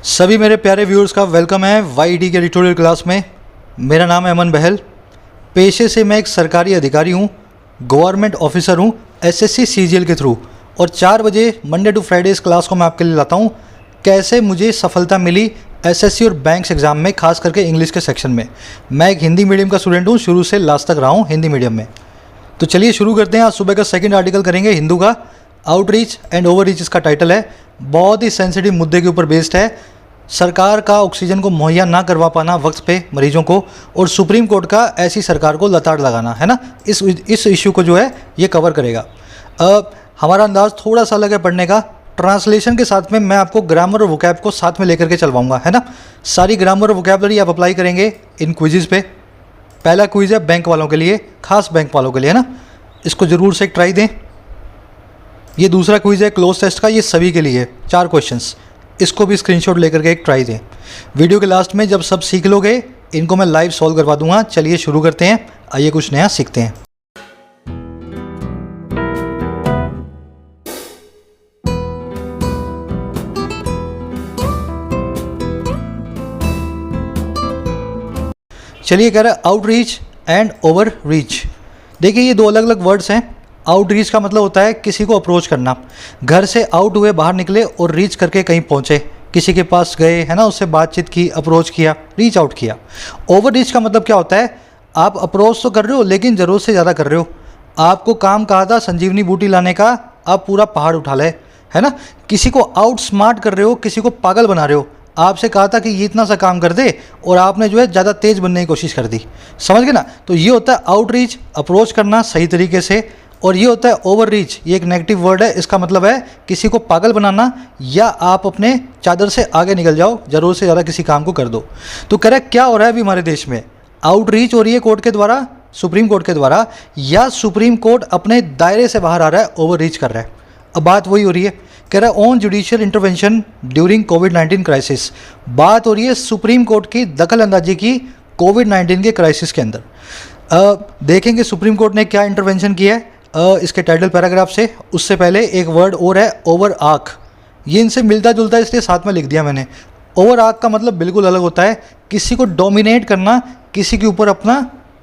सभी मेरे प्यारे व्यूअर्स का वेलकम है वाईटी के ट्यूटोरियल क्लास में। मेरा नाम है अमन बहल। पेशे से मैं एक सरकारी अधिकारी हूँ, गवर्नमेंट ऑफिसर हूँ एसएससी सीजीएल के थ्रू। और 4 बजे मंडे टू फ्राइडे इस क्लास को मैं आपके लिए लाता हूँ। कैसे मुझे सफलता मिली एसएससी और बैंक्स एग्ज़ाम में, खास करके इंग्लिश के सेक्शन में। मैं एक हिंदी मीडियम का स्टूडेंट हूँ, शुरू से लास्ट तक रहा हूँ हिंदी मीडियम में। तो चलिए शुरू करते हैं। आज सुबह का सेकंड आर्टिकल करेंगे हिंदू का, आउटरीच एंड ओवररीच इसका टाइटल है। बहुत ही सेंसिटिव मुद्दे के ऊपर बेस्ड है। सरकार का ऑक्सीजन को मुहैया ना करवा पाना वक्त पे मरीजों को, और सुप्रीम कोर्ट का ऐसी सरकार को लताड़ लगाना, है ना। इस इशू को जो है ये कवर करेगा। हमारा अंदाज़ थोड़ा सा अलग है पढ़ने का। ट्रांसलेशन के साथ में मैं आपको ग्रामर और वोकैब को साथ में लेकर के चलवाऊंगा, है ना। सारी ग्रामर और वोकैबलरी आप अप्लाई करेंगे इन क्विज़ पे। पहला क्विज़ है बैंक वालों के लिए, खास बैंक वालों के लिए, है ना। इसको ज़रूर से एक ट्राई दें। ये दूसरा क्विज़ है क्लोज टेस्ट का, ये सभी के लिए 4 क्वेश्चंस। इसको भी स्क्रीनशॉट लेकर के एक ट्राई दें। वीडियो के लास्ट में जब सब सीख लोगे इनको मैं लाइव सॉल्व करवा दूंगा। चलिए शुरू करते हैं, आइए कुछ नया सीखते हैं। चलिए कह रहा है आउटरीच एंड ओवर रीच। देखिए ये 2 अलग अलग वर्ड्स हैं। आउटरीच का मतलब होता है किसी को अप्रोच करना। घर से आउट हुए, बाहर निकले और रीच करके कहीं पहुंचे, किसी के पास गए, है ना, उससे बातचीत की, अप्रोच किया, रीच आउट किया। ओवर रीच का मतलब क्या होता है, आप अप्रोच तो कर रहे हो लेकिन ज़रूरत से ज़्यादा कर रहे हो। आपको काम कहा था संजीवनी बूटी लाने का, आप पूरा पहाड़ उठा ले, है ना। किसी को आउट स्मार्ट कर रहे हो, किसी को पागल बना रहे हो। आपसे कहा था कि ये इतना सा काम कर दे और आपने जो है ज़्यादा तेज़ बनने की कोशिश कर दी। समझ गए ना। तो ये होता है आउटरीच, अप्रोच करना सही तरीके से। और ये होता है ओवर रीच, ये एक नेगेटिव वर्ड है। इसका मतलब है किसी को पागल बनाना, या आप अपने चादर से आगे निकल जाओ, ज़रूरत से ज़्यादा किसी काम को कर दो। तो कह रहा है क्या हो रहा है अभी हमारे देश में, आउटरीच हो रही है कोर्ट के द्वारा, सुप्रीम कोर्ट के द्वारा, या सुप्रीम कोर्ट अपने दायरे से बाहर आ रहा है, ओवर रीच कर रहा है। अब बात वही हो रही है। कह रहा है on judicial intervention during covid crisis. बात हो रही है सुप्रीम कोर्ट की दखल अंदाजी की कोविड-19 के क्राइसिस के अंदर। देखेंगे सुप्रीम कोर्ट ने क्या इंटरवेंशन किया है इसके टाइटल पैराग्राफ से। उससे पहले एक वर्ड और है ओवर आर्क। ये इनसे मिलता जुलता है इसलिए साथ में लिख दिया मैंने। ओवर आर्क का मतलब बिल्कुल अलग होता है, किसी को डोमिनेट करना, किसी के ऊपर अपना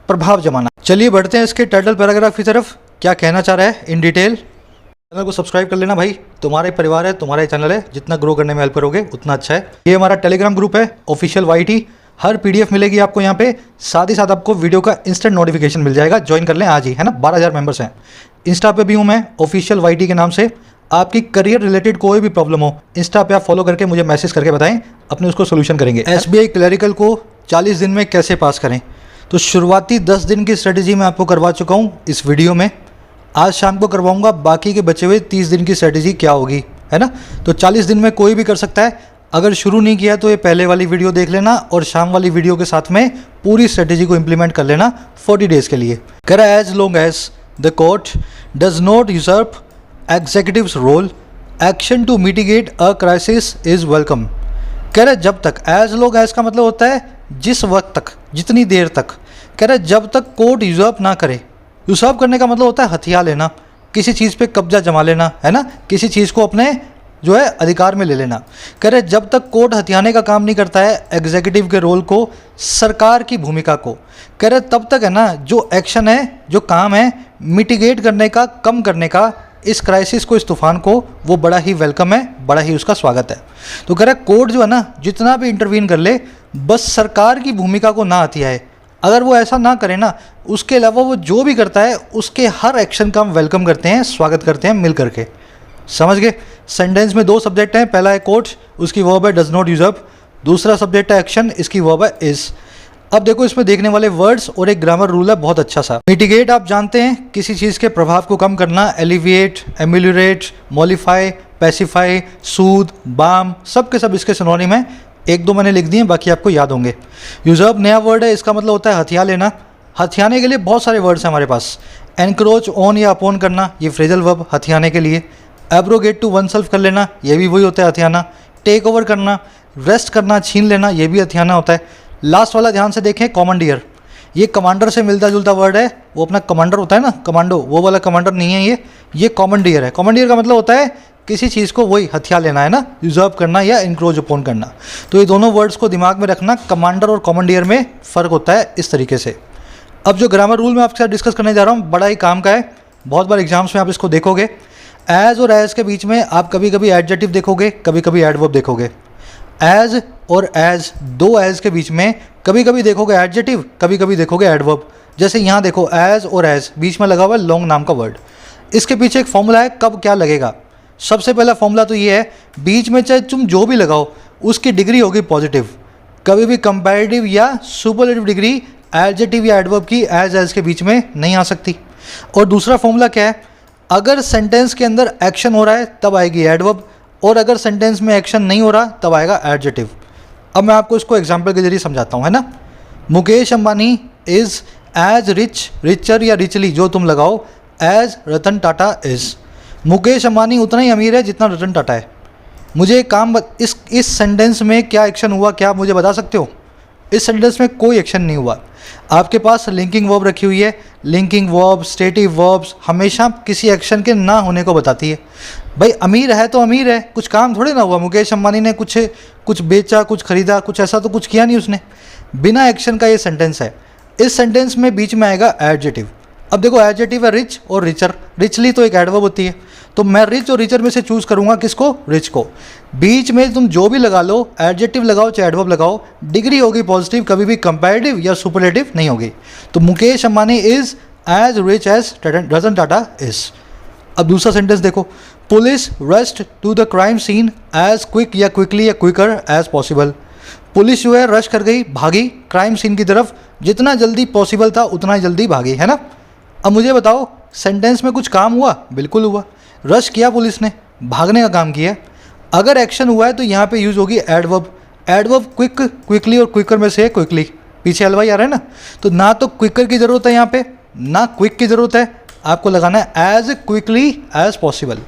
प्रभाव जमाना। चलिए बढ़ते हैं इसके टाइटल पैराग्राफ की तरफ, क्या कहना चाह रहा है इन डिटेल। चैनल को सब्सक्राइब कर लेना भाई, तुम्हारा ही परिवार है, तुम्हारा ही चैनल है, जितना ग्रो करने में हेल्प करोगे उतना अच्छा है। ये हमारा टेलीग्राम ग्रुप है ऑफिशियल वाईटी, हर पीडीएफ मिलेगी आपको यहाँ पे। साथ ही साथ आपको वीडियो का इंस्टेंट नोटिफिकेशन मिल जाएगा। ज्वाइन कर लें आज ही, है ना। 12,000 मेंबर्स हैं। इंस्टा पे भी हूँ मैं ऑफिशियल वाईटी के नाम से। आपकी करियर रिलेटेड कोई भी प्रॉब्लम हो, इंस्टा पे आप फॉलो करके मुझे मैसेज करके बताएं, अपने उसको सोल्यूशन करेंगे। एसबीआई क्लरिकल को 40 दिन में कैसे पास करें, तो शुरुआती 10 दिन की स्ट्रेटेजी मैं आपको करवा चुका हूँ इस वीडियो में। आज शाम को करवाऊँगा बाकी के बचे हुए 30 दिन की स्ट्रेटेजी क्या होगी, है ना। तो 40 दिन में कोई भी कर सकता है। अगर शुरू नहीं किया तो ये पहले वाली वीडियो देख लेना और शाम वाली वीडियो के साथ में पूरी स्ट्रेटेजी को इंप्लीमेंट कर लेना 40 डेज़ के लिए। कह रहा है as long as the court does not usurp executive's role, action to mitigate a crisis is welcome. कह रहा है जब तक, एज लॉन्ग एज का मतलब होता है जिस वक्त तक, जितनी देर तक। कह रहा है जब तक कोर्ट यूजर्प ना करे। यूजर्प करने का मतलब होता है हथिया लेना, किसी चीज़ पे कब्जा जमा लेना, है ना, किसी चीज़ को अपने जो है अधिकार में ले लेना। कह रहे जब तक कोर्ट हथियाने का काम नहीं करता है एग्जीक्यूटिव के रोल को, सरकार की भूमिका को, कह रहे तब तक है ना जो एक्शन है, जो काम है मिटिगेट करने का, कम करने का, इस क्राइसिस को, इस तूफान को, वो बड़ा ही वेलकम है, बड़ा ही उसका स्वागत है। तो कह रहे कोर्ट जो है ना जितना भी इंटरवीन कर ले, बस सरकार की भूमिका को ना हथियाए। अगर वो ऐसा ना करे ना, उसके अलावा वो जो भी करता है उसके हर एक्शन का हम वेलकम करते हैं, स्वागत करते हैं मिल करके। समझ गए। सेंटेंस में 2 सब्जेक्ट हैं, पहला है कोर्ट, उसकी वर्ब है डज नॉट यूजर्प। दूसरा सब्जेक्ट है एक्शन, इसकी वर्ब है इज। अब देखो इसमें देखने वाले वर्ड्स और एक ग्रामर रूल है बहुत अच्छा सा। मिटिगेट आप जानते हैं, किसी चीज़ के प्रभाव को कम करना। एलिविएट, एम्यूलरेट, मॉलिफाई, पैसिफाई, सूद, बाम, सब के सब इसके सिनोनिम है। 1-2 मैंने लिख दिए, बाकी आपको याद होंगे। यूजर्प नया वर्ड है, इसका मतलब होता है हथिया लेना। हथियाने के लिए बहुत सारे वर्ड्स हैं हमारे पास। एनक्रोच, ऑन या अपोन करना, ये फ्रेजल वर्ब हथियाने के लिए। एब्रोगेट टू वन सेल्फ कर लेना, ये भी वही होता है हथियाना। टेक ओवर करना, रेस्ट करना, छीन लेना, ये भी हथियाना होता है। लास्ट वाला ध्यान से देखें, कमांडियर, ये कमांडर से मिलता जुलता वर्ड है। वो अपना कमांडर होता है ना, कमांडो, वो वाला कमांडर नहीं है ये कॉमंडियर है। कॉमंडियर का मतलब होता है किसी चीज़ को वही हथिया लेना है ना, यूजर्व करना या इंक्रोच अपॉन करना। तो ये दोनों वर्ड्स को दिमाग में रखना, कमांडर और कमांडियर में फ़र्क होता है इस तरीके से। अब जो ग्रामर रूल मैं आपके साथ डिस्कस करने जा रहा हूँ बड़ा ही काम का है, बहुत बार एग्जाम्स में आप इसको देखोगे। एज और एज के बीच में आप कभी कभी एडजेक्टिव देखोगे, कभी कभी एडवर्ब देखोगे। एज और एज, दो एज के बीच में कभी कभी देखोगे एडजेक्टिव, कभी कभी देखोगे एडवर्ब। जैसे यहाँ देखो एज और एज बीच में लगा हुआ है लॉन्ग नाम का वर्ड। इसके पीछे एक फॉर्मूला है कब क्या लगेगा। सबसे पहला फॉर्मूला तो ये है, बीच में चाहे तुम जो भी लगाओ उसकी डिग्री होगी पॉजिटिव। कभी भी कंपैरेटिव या सुपरलेटिव डिग्री एडजेक्टिव या एडवर्ब की एज के बीच में नहीं आ सकती। और दूसरा फॉर्मूला क्या है, अगर सेंटेंस के अंदर एक्शन हो रहा है तब आएगी एडवर्ब, और अगर सेंटेंस में एक्शन नहीं हो रहा तब आएगा एडजेक्टिव। अब मैं आपको इसको एग्जांपल के जरिए समझाता हूँ, है ना। Mukesh Ambani is as rich, richer या रिचली जो तुम लगाओ, एज रतन टाटा इज़। मुकेश अंबानी उतना ही अमीर है जितना रतन टाटा है। मुझे एक काम इस सेंटेंस में क्या एक्शन हुआ, क्या आप मुझे बता सकते हो? इस सेंटेंस में कोई एक्शन नहीं हुआ। आपके पास लिंकिंग वर्ब रखी हुई है। लिंकिंग वर्ब, स्टेटिव वर्ब्स हमेशा किसी एक्शन के ना होने को बताती है। भाई अमीर है तो अमीर है, कुछ काम थोड़े ना हुआ। मुकेश अंबानी ने कुछ बेचा, कुछ खरीदा, कुछ ऐसा तो कुछ किया नहीं उसने। बिना एक्शन का ये सेंटेंस है। इस सेंटेंस में बीच में आएगा एडजेक्टिव। अब देखो एडजेक्टिव है रिच और रिचर। रिचली तो एक एडवर्ब होती है, तो मैं रिच और रिचर में से चूज़ करूँगा किसको? रिच को। बीच में तुम जो भी लगा लो, एडजेक्टिव लगाओ चाहे एडवर्ब लगाओ, डिग्री होगी पॉजिटिव, कभी भी कंपैरेटिव या सुपरलेटिव नहीं होगी। तो Mukesh Ambani is as rich as Ratan Tata is. अब दूसरा सेंटेंस देखो, police rushed to the crime scene as quick या क्विकली या क्विकर एज पॉसिबल। पुलिस जो है रश कर गई, भागी क्राइम सीन की तरफ, जितना जल्दी पॉसिबल था उतना ही जल्दी भागी, है ना। अब मुझे बताओ सेंटेंस में कुछ काम हुआ? बिल्कुल हुआ। रश किया पुलिस ने, भागने का काम किया। अगर एक्शन हुआ है तो यहाँ पे यूज़ होगी एडवर्ब। एडवर्ब क्विक, क्विकली और क्विकर में से है क्विकली। पीछे एलवाई आ रहा है ना, तो ना तो क्विकर की ज़रूरत है यहाँ पे, ना क्विक की ज़रूरत है। आपको लगाना है as quickly as possible.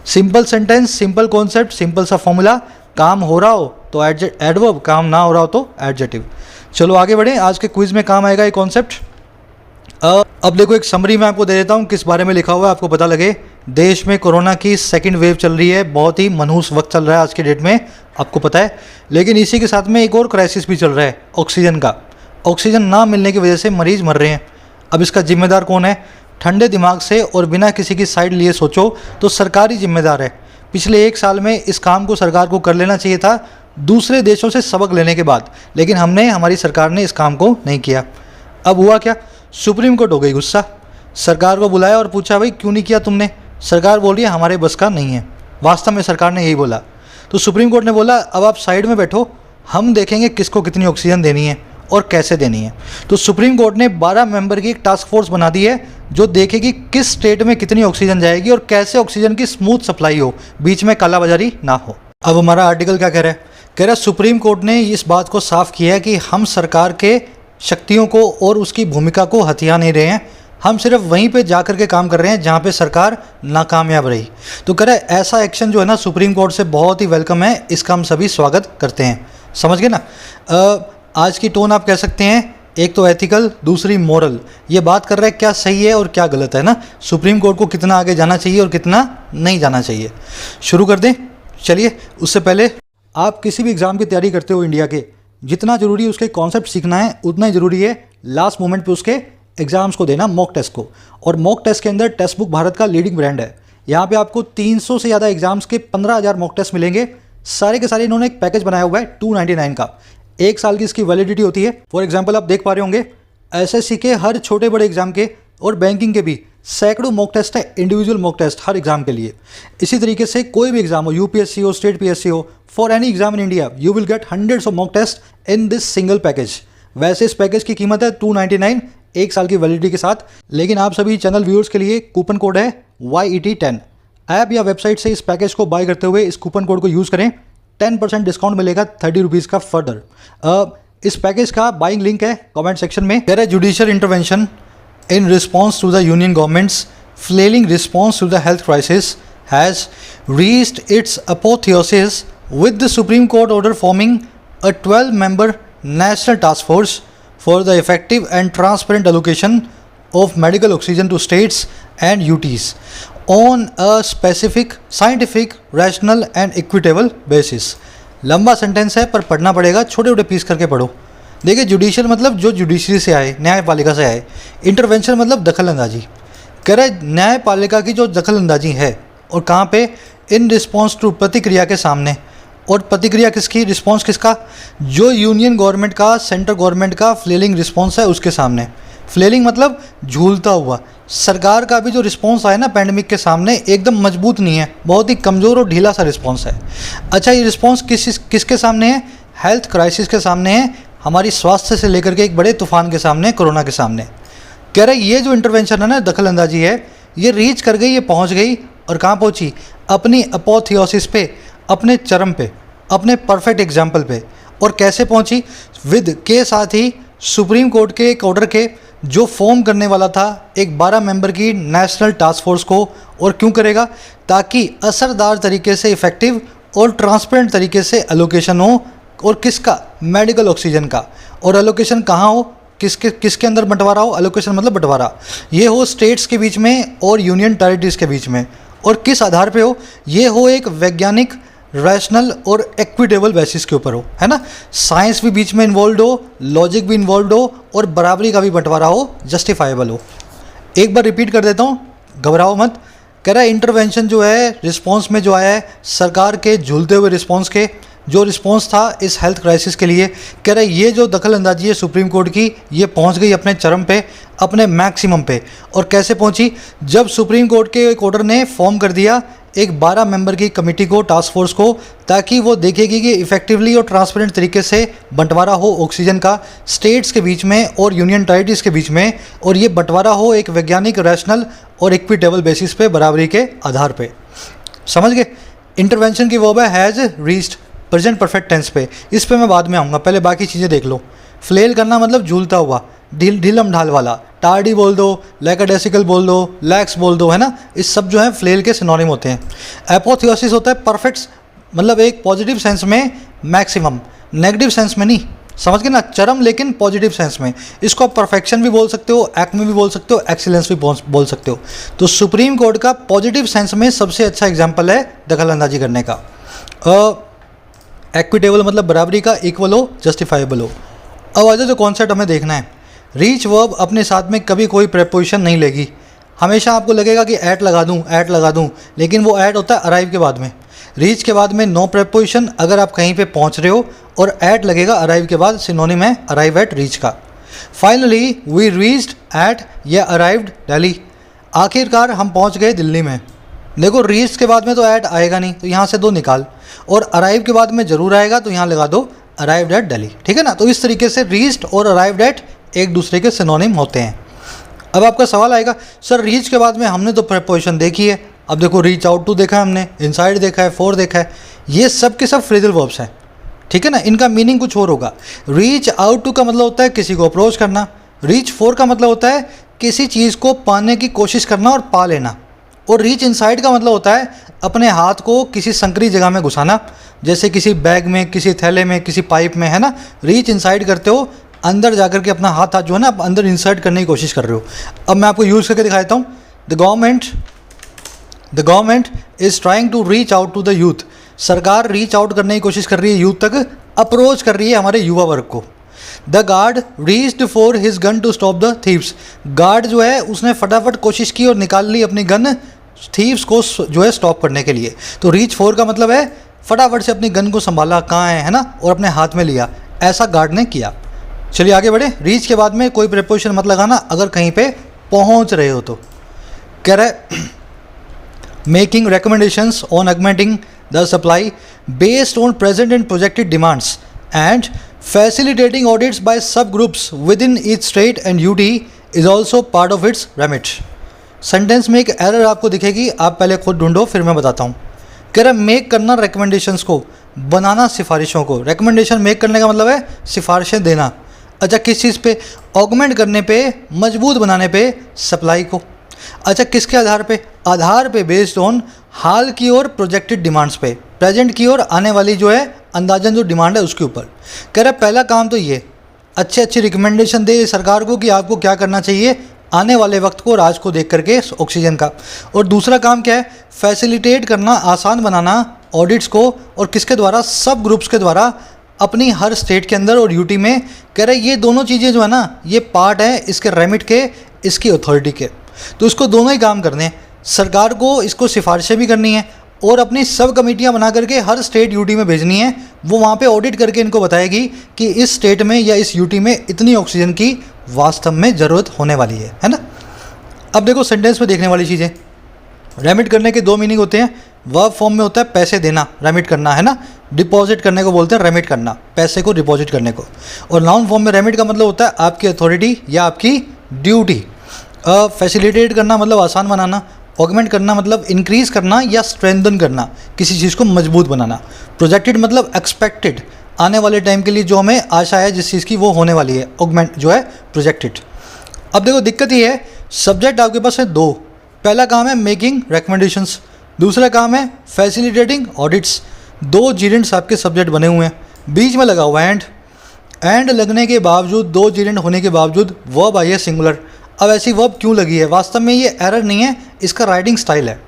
Simple sentence, simple concept, simple सा फॉर्मूला। काम हो रहा हो तो एडवर्ब, काम ना हो रहा हो तो एडजेक्टिव। चलो आगे बढ़ें, आज के क्विज में काम आएगा ये कॉन्सेप्ट। अब देखो एक समरी मैं आपको दे देता हूँ किस बारे में लिखा हुआ है, आपको पता लगे। देश में कोरोना की सेकंड वेव चल रही है, बहुत ही मनहूस वक्त चल रहा है आज के डेट में, आपको पता है। लेकिन इसी के साथ में एक और क्राइसिस भी चल रहा है, ऑक्सीजन का। ऑक्सीजन ना मिलने की वजह से मरीज़ मर रहे हैं। अब इसका जिम्मेदार कौन है? ठंडे दिमाग से और बिना किसी की साइड लिए सोचो तो सरकार ही जिम्मेदार है। पिछले 1 साल में इस काम को सरकार को कर लेना चाहिए था, दूसरे देशों से सबक लेने के बाद, लेकिन हमारी सरकार ने इस काम को नहीं किया। अब हुआ क्या? सुप्रीम कोर्ट हो गई गुस्सा। सरकार को बुलाया और पूछा भाई क्यों नहीं किया तुमने? सरकार बोल रही है हमारे बस का नहीं है। वास्तव में सरकार ने यही बोला। तो सुप्रीम कोर्ट ने बोला अब आप साइड में बैठो, हम देखेंगे किसको कितनी ऑक्सीजन देनी है और कैसे देनी है। तो सुप्रीम कोर्ट ने 12 मेंबर की एक टास्क फोर्स बना दी है जो देखेगी किस स्टेट में कितनी ऑक्सीजन जाएगी और कैसे ऑक्सीजन की स्मूथ सप्लाई हो, बीच में कालाबाजारी ना हो। अब हमारा आर्टिकल क्या कह रहा है? कह रहा है सुप्रीम कोर्ट ने इस बात को साफ किया है कि हम सरकार के शक्तियों को और उसकी भूमिका को हथिया नहीं रहे हैं, हम सिर्फ वहीं पे जा कर के काम कर रहे हैं जहाँ पे सरकार नाकामयाब रही। तो कह रहा है ऐसा एक्शन जो है ना सुप्रीम कोर्ट से बहुत ही वेलकम है, इसका हम सभी स्वागत करते हैं। समझ गए ना? आज की टोन आप कह सकते हैं एक तो एथिकल, दूसरी मॉरल। ये बात कर रहा है क्या सही है और क्या गलत है ना, सुप्रीम कोर्ट को कितना आगे जाना चाहिए और कितना नहीं जाना चाहिए। शुरू कर दें? चलिए, उससे पहले आप किसी भी एग्ज़ाम की तैयारी करते हो इंडिया के, जितना ज़रूरी उसके कॉन्सेप्ट सीखना है उतना ही ज़रूरी है लास्ट मोमेंट पे उसके एग्जाम्स को देना, मॉक टेस्ट को। और मॉक टेस्ट के अंदर टेक्स्ट बुक भारत का लीडिंग ब्रांड है। यहाँ पे आपको 300 से ज़्यादा एग्जाम्स के 15,000 मॉक टेस्ट मिलेंगे। सारे के सारे इन्होंने एक पैकेज बनाया हुआ है 299 का। 1 साल की इसकी वैलिडिटी होती है। फॉर एग्जाम्पल आप देख पा रहे होंगे एसएससी के हर छोटे बड़े एग्जाम के और बैंकिंग के भी सैकड़ों मॉक टेस्ट है, इंडिविजुअल मॉक टेस्ट हर एग्जाम के लिए। इसी तरीके से कोई भी एग्जाम हो, यूपीएससी हो, स्टेट पीएससी हो, for any exam in India you will get hundreds of mock test in this single package. वैसे इस पैकेज की कीमत है 299 1 साल की वैलिडिटी के साथ, लेकिन आप सभी चैनल व्यूअर्स के लिए कूपन कोड है YET10। ऐप या वेबसाइट से इस पैकेज को बाय करते हुए इस कूपन कोड को यूज़ करें, 10% डिस्काउंट मिलेगा 30 रुपीज़ का फर्दर। इस पैकेज का बाइंग लिंक है कमेंट सेक्शन में। कह रहा है judicial intervention in response to the union government's flailing response to the health crisis has reached its apotheosis with the Supreme Court order forming a 12-member national task force for the effective and transparent allocation of medical oxygen to states and UTs। On a specific scientific rational and equitable basis. लंबा sentence है पर पढ़ना पड़ेगा, छोटे छोटे piece करके पढ़ो। देखिए जुडिशियल मतलब जो जुडिशरी से आए, न्यायपालिका से आए। इंटरवेंशन मतलब दखल अंदाजी। कह रहा है न्यायपालिका की जो दखल अंदाजी है और कहाँ पे, इन रिस्पॉन्स टू प्रतिक्रिया के सामने। और प्रतिक्रिया किसकी, रिस्पॉन्स किसका, जो यूनियन गवर्नमेंट का, सेंट्रल गवर्नमेंट का फ्लेलिंग रिस्पॉन्स है उसके सामने। फ्लेलिंग मतलब झूलता हुआ। सरकार का भी जो रिस्पॉन्स आया ना पैंडेमिक के सामने, एकदम मजबूत नहीं है, बहुत ही कमज़ोर और ढीला सा रिस्पॉन्स है। अच्छा, ये रिस्पॉन्स किसके सामने है, हेल्थ क्राइसिस के सामने है, हमारी स्वास्थ्य से लेकर के एक बड़े तूफान के सामने, कोरोना के सामने। कह रहे ये जो इंटरवेंशन है ना, दखल अंदाजी है, ये रीच कर गई, ये पहुंच गई और कहाँ पहुंची, अपनी अपोथियोसिस पे, अपने चरम पे, अपने परफेक्ट एग्जाम्पल पे। और कैसे पहुंची, विद के साथ ही सुप्रीम कोर्ट के एक ऑर्डर के, जो फॉर्म करने वाला था एक 12 मेंबर की नेशनल टास्क फोर्स को। और क्यों करेगा, ताकि असरदार तरीके से, इफेक्टिव और ट्रांसपेरेंट तरीके से एलोकेशन हो। और किसका, मेडिकल ऑक्सीजन का। और एलोकेशन कहाँ हो, किसके अंदर बंटवारा हो, एलोकेशन मतलब बंटवारा, ये हो स्टेट्स के बीच में और यूनियन टेरिटरीज के बीच में। और किस आधार पे हो, ये हो एक वैज्ञानिक, रैशनल और इक्विटेबल बेसिस के ऊपर हो, है ना। साइंस भी बीच में इन्वॉल्व हो, लॉजिक भी इन्वॉल्व हो और बराबरी का भी बंटवारा हो, जस्टिफाइबल हो। एक बार रिपीट कर देता हूँ, घबराओ मत। कह रहा है इंटरवेंशन जो है रिस्पॉन्स में जो आया है, सरकार के झूलते हुए रिस्पॉन्स के, जो रिस्पॉन्स था इस हेल्थ क्राइसिस के लिए, कह रहा है ये जो दखल अंदाजी है सुप्रीम कोर्ट की, ये पहुंच गई अपने चरम पे, अपने मैक्सिमम पे। और कैसे पहुंची, जब सुप्रीम कोर्ट के एक ऑर्डर ने फॉर्म कर दिया एक 12 मेंबर की कमेटी को, टास्क फोर्स को, ताकि वो देखेगी कि इफेक्टिवली और ट्रांसपेरेंट तरीके से बंटवारा हो ऑक्सीजन का स्टेट्स के बीच में और यूनियन टेरिटरीज के बीच में। और ये बंटवारा हो एक वैज्ञानिक, रैशनल और इक्विटेबल बेसिस पे, बराबरी के आधार पे। समझ गए। इंटरवेंशन की वर्ब है has reached, present perfect tense पे। इस पे मैं बाद में आऊँगा, पहले बाकी चीज़ें देख लो। फ्लेल करना मतलब झूलता हुआ, ढीलम ढाल वाला। टार्डी बोल दो, लैकाडेसिकल बोल दो, लैक्स बोल दो, है ना। इस सब जो है फ्लेल के सिनोनिम होते हैं। एपोथियोसिस होता है परफेक्ट, मतलब एक पॉजिटिव सेंस में मैक्सिमम, नेगेटिव सेंस में नहीं। समझ गए ना, चरम लेकिन पॉजिटिव सेंस में। इसको आप परफेक्शन भी बोल सकते हो, एक्मे भी बोल सकते हो, एक्सीलेंस भी बोल सकते हो। तो सुप्रीम कोर्ट का पॉजिटिव सेंस में सबसे अच्छा एग्जाम्पल है दखल अंदाजी करने का। इक्विटेबल मतलब बराबरी का, इक्वल हो, जस्टिफाइबल हो। अब आ जाओ जो कॉन्सेप्ट हमें देखना है। रीच वर्ब अपने साथ में कभी कोई प्रेपोजिशन नहीं लेगी। हमेशा आपको लगेगा कि एट लगा दूं, लेकिन वो एट होता है अराइव के बाद में। रीच के बाद में नो प्रेपोजिशन अगर आप कहीं पे पहुंच रहे हो, और एट लगेगा अराइव के बाद, सिनोनिम है अराइव एट, रीच का। फाइनली वी रीच्ड एट या अराइव्ड दिल्ली। आखिरकार हम पहुंच गए दिल्ली में। देखो रीच के बाद में तो एट आएगा नहीं, तो यहाँ से दो निकाल, और अराइव के बाद में ज़रूर आएगा, तो यहाँ लगा दो अराइव्ड एट दिल्ली। ठीक है ना। तो इस तरीके से रीच्ड और अराइव्ड एट एक दूसरे के सिनोनिम होते हैं। अब आपका सवाल आएगा, सर रीच के बाद में हमने तो प्रेपोजिशन देखी है, अब देखो रीच आउट टू देखा है हमने, इनसाइड देखा है, फॉर देखा है, ये सब के सब फ्रेजल वर्ब्स हैं। ठीक है ना। इनका मीनिंग कुछ और होगा। रीच आउट टू का मतलब होता है किसी को अप्रोच करना। रीच फॉर का मतलब होता है किसी चीज़ को पाने की कोशिश करना और पा लेना। और रीच इनसाइड का मतलब होता है अपने हाथ को किसी संकरी जगह में घुसाना, जैसे किसी बैग में, किसी थैले में, किसी पाइप में, है ना। रीच इनसाइड करते हो, अंदर जाकर के अपना हाथ जो है ना आप अंदर इंसर्ट करने की कोशिश कर रहे हो। अब मैं आपको यूज़ करके दिखाता हूँ। The government is trying to reach out to the youth. सरकार रीच आउट करने की कोशिश कर रही है, यूथ तक अप्रोच कर रही है हमारे युवा वर्ग को। The guard reached for his gun to stop the thieves. Guard जो है उसने फटाफट कोशिश की और निकाल ली अपनी गन थीव्स को जो है स्टॉप करने के लिए। तो रीच फॉर का मतलब है फटाफट से अपनी गन को संभाला, कहाँ है ना, और अपने हाथ में लिया, ऐसा गार्ड ने किया। चलिए आगे बढ़े। रीच के बाद में कोई प्रेपोजिशन मत लगाना अगर कहीं पे पहुंच रहे हो तो। कह रहा है making recommendations on augmenting the supply based on present and projected demands and facilitating audits by subgroups within each state and UT is also part of its remit. Sentence में एक error आपको दिखेगी, आप पहले खुद ढूंढो फिर मैं बताता हूँ। कह रहा है मेक करना रिकमेंडेशंस को, बनाना सिफारिशों को। रिकमेंडेशन मेक करने का मतलब है सिफारिशें देना। अच्छा किस चीज़ पे, ऑगमेंट करने पे, मजबूत बनाने पे सप्लाई को। अच्छा किसके आधार पे, बेस्ड ऑन हाल की और प्रोजेक्टेड डिमांड्स पे, प्रेजेंट की और आने वाली जो है अंदाजन जो डिमांड है उसके ऊपर। कह रहा है पहला काम तो ये अच्छी रिकमेंडेशन दे सरकार को कि आपको क्या करना चाहिए, आने वाले वक्त को और आज को देख करके ऑक्सीजन का। और दूसरा काम क्या है, फैसिलिटेट करना, आसान बनाना ऑडिट्स को, और किसके द्वारा, सब ग्रुप्स के द्वारा अपनी हर स्टेट के अंदर और यूटी में। कह रहे ये दोनों चीज़ें जो है ना, ये पार्ट है इसके रेमिट के, इसकी अथॉरिटी के। तो इसको दोनों ही काम करने हैं, सरकार को इसको सिफारिशें भी करनी है और अपनी सब कमेटियां बना करके हर स्टेट यूटी में भेजनी है। वो वहाँ पे ऑडिट करके इनको बताएगी कि इस स्टेट में या इस यूटी में इतनी ऑक्सीजन की वास्तव में ज़रूरत होने वाली है ना। अब देखो सेंटेंस में देखने वाली चीज़ें, रेमिट करने के दो मीनिंग होते हैं। वर्ब फॉर्म में होता है पैसे देना, रेमिट करना है ना, डिपॉजिट करने को बोलते हैं रेमिट करना, पैसे को डिपॉजिट करने को। और नाउन फॉर्म में रेमिट का मतलब होता है आपकी अथॉरिटी या आपकी ड्यूटी। फैसिलिटेट करना मतलब आसान बनाना, ऑगमेंट करना मतलब इंक्रीज़ करना या स्ट्रेंथन करना, किसी चीज़ को मजबूत बनाना। प्रोजेक्टेड मतलब एक्सपेक्टेड, आने वाले टाइम के लिए जो हमें आशा है जिस चीज़ की वो होने वाली है, ऑगमेंट जो है प्रोजेक्टेड। अब देखो दिक्कत ये है, सब्जेक्ट आपके पास है दो, पहला काम है मेकिंग रिकमेंडेशंस, दूसरा काम है फैसिलिटेटिंग ऑडिट्स। दो जीरेंट्स आपके सब्जेक्ट बने हुए हैं, बीच में लगा हुआ एंड लगने के बावजूद, दो जीरेंट होने के बावजूद वर्ब आई है सिंगुलर। अब ऐसी वर्ब क्यों लगी है, वास्तव में ये एरर नहीं है, इसका राइटिंग स्टाइल है।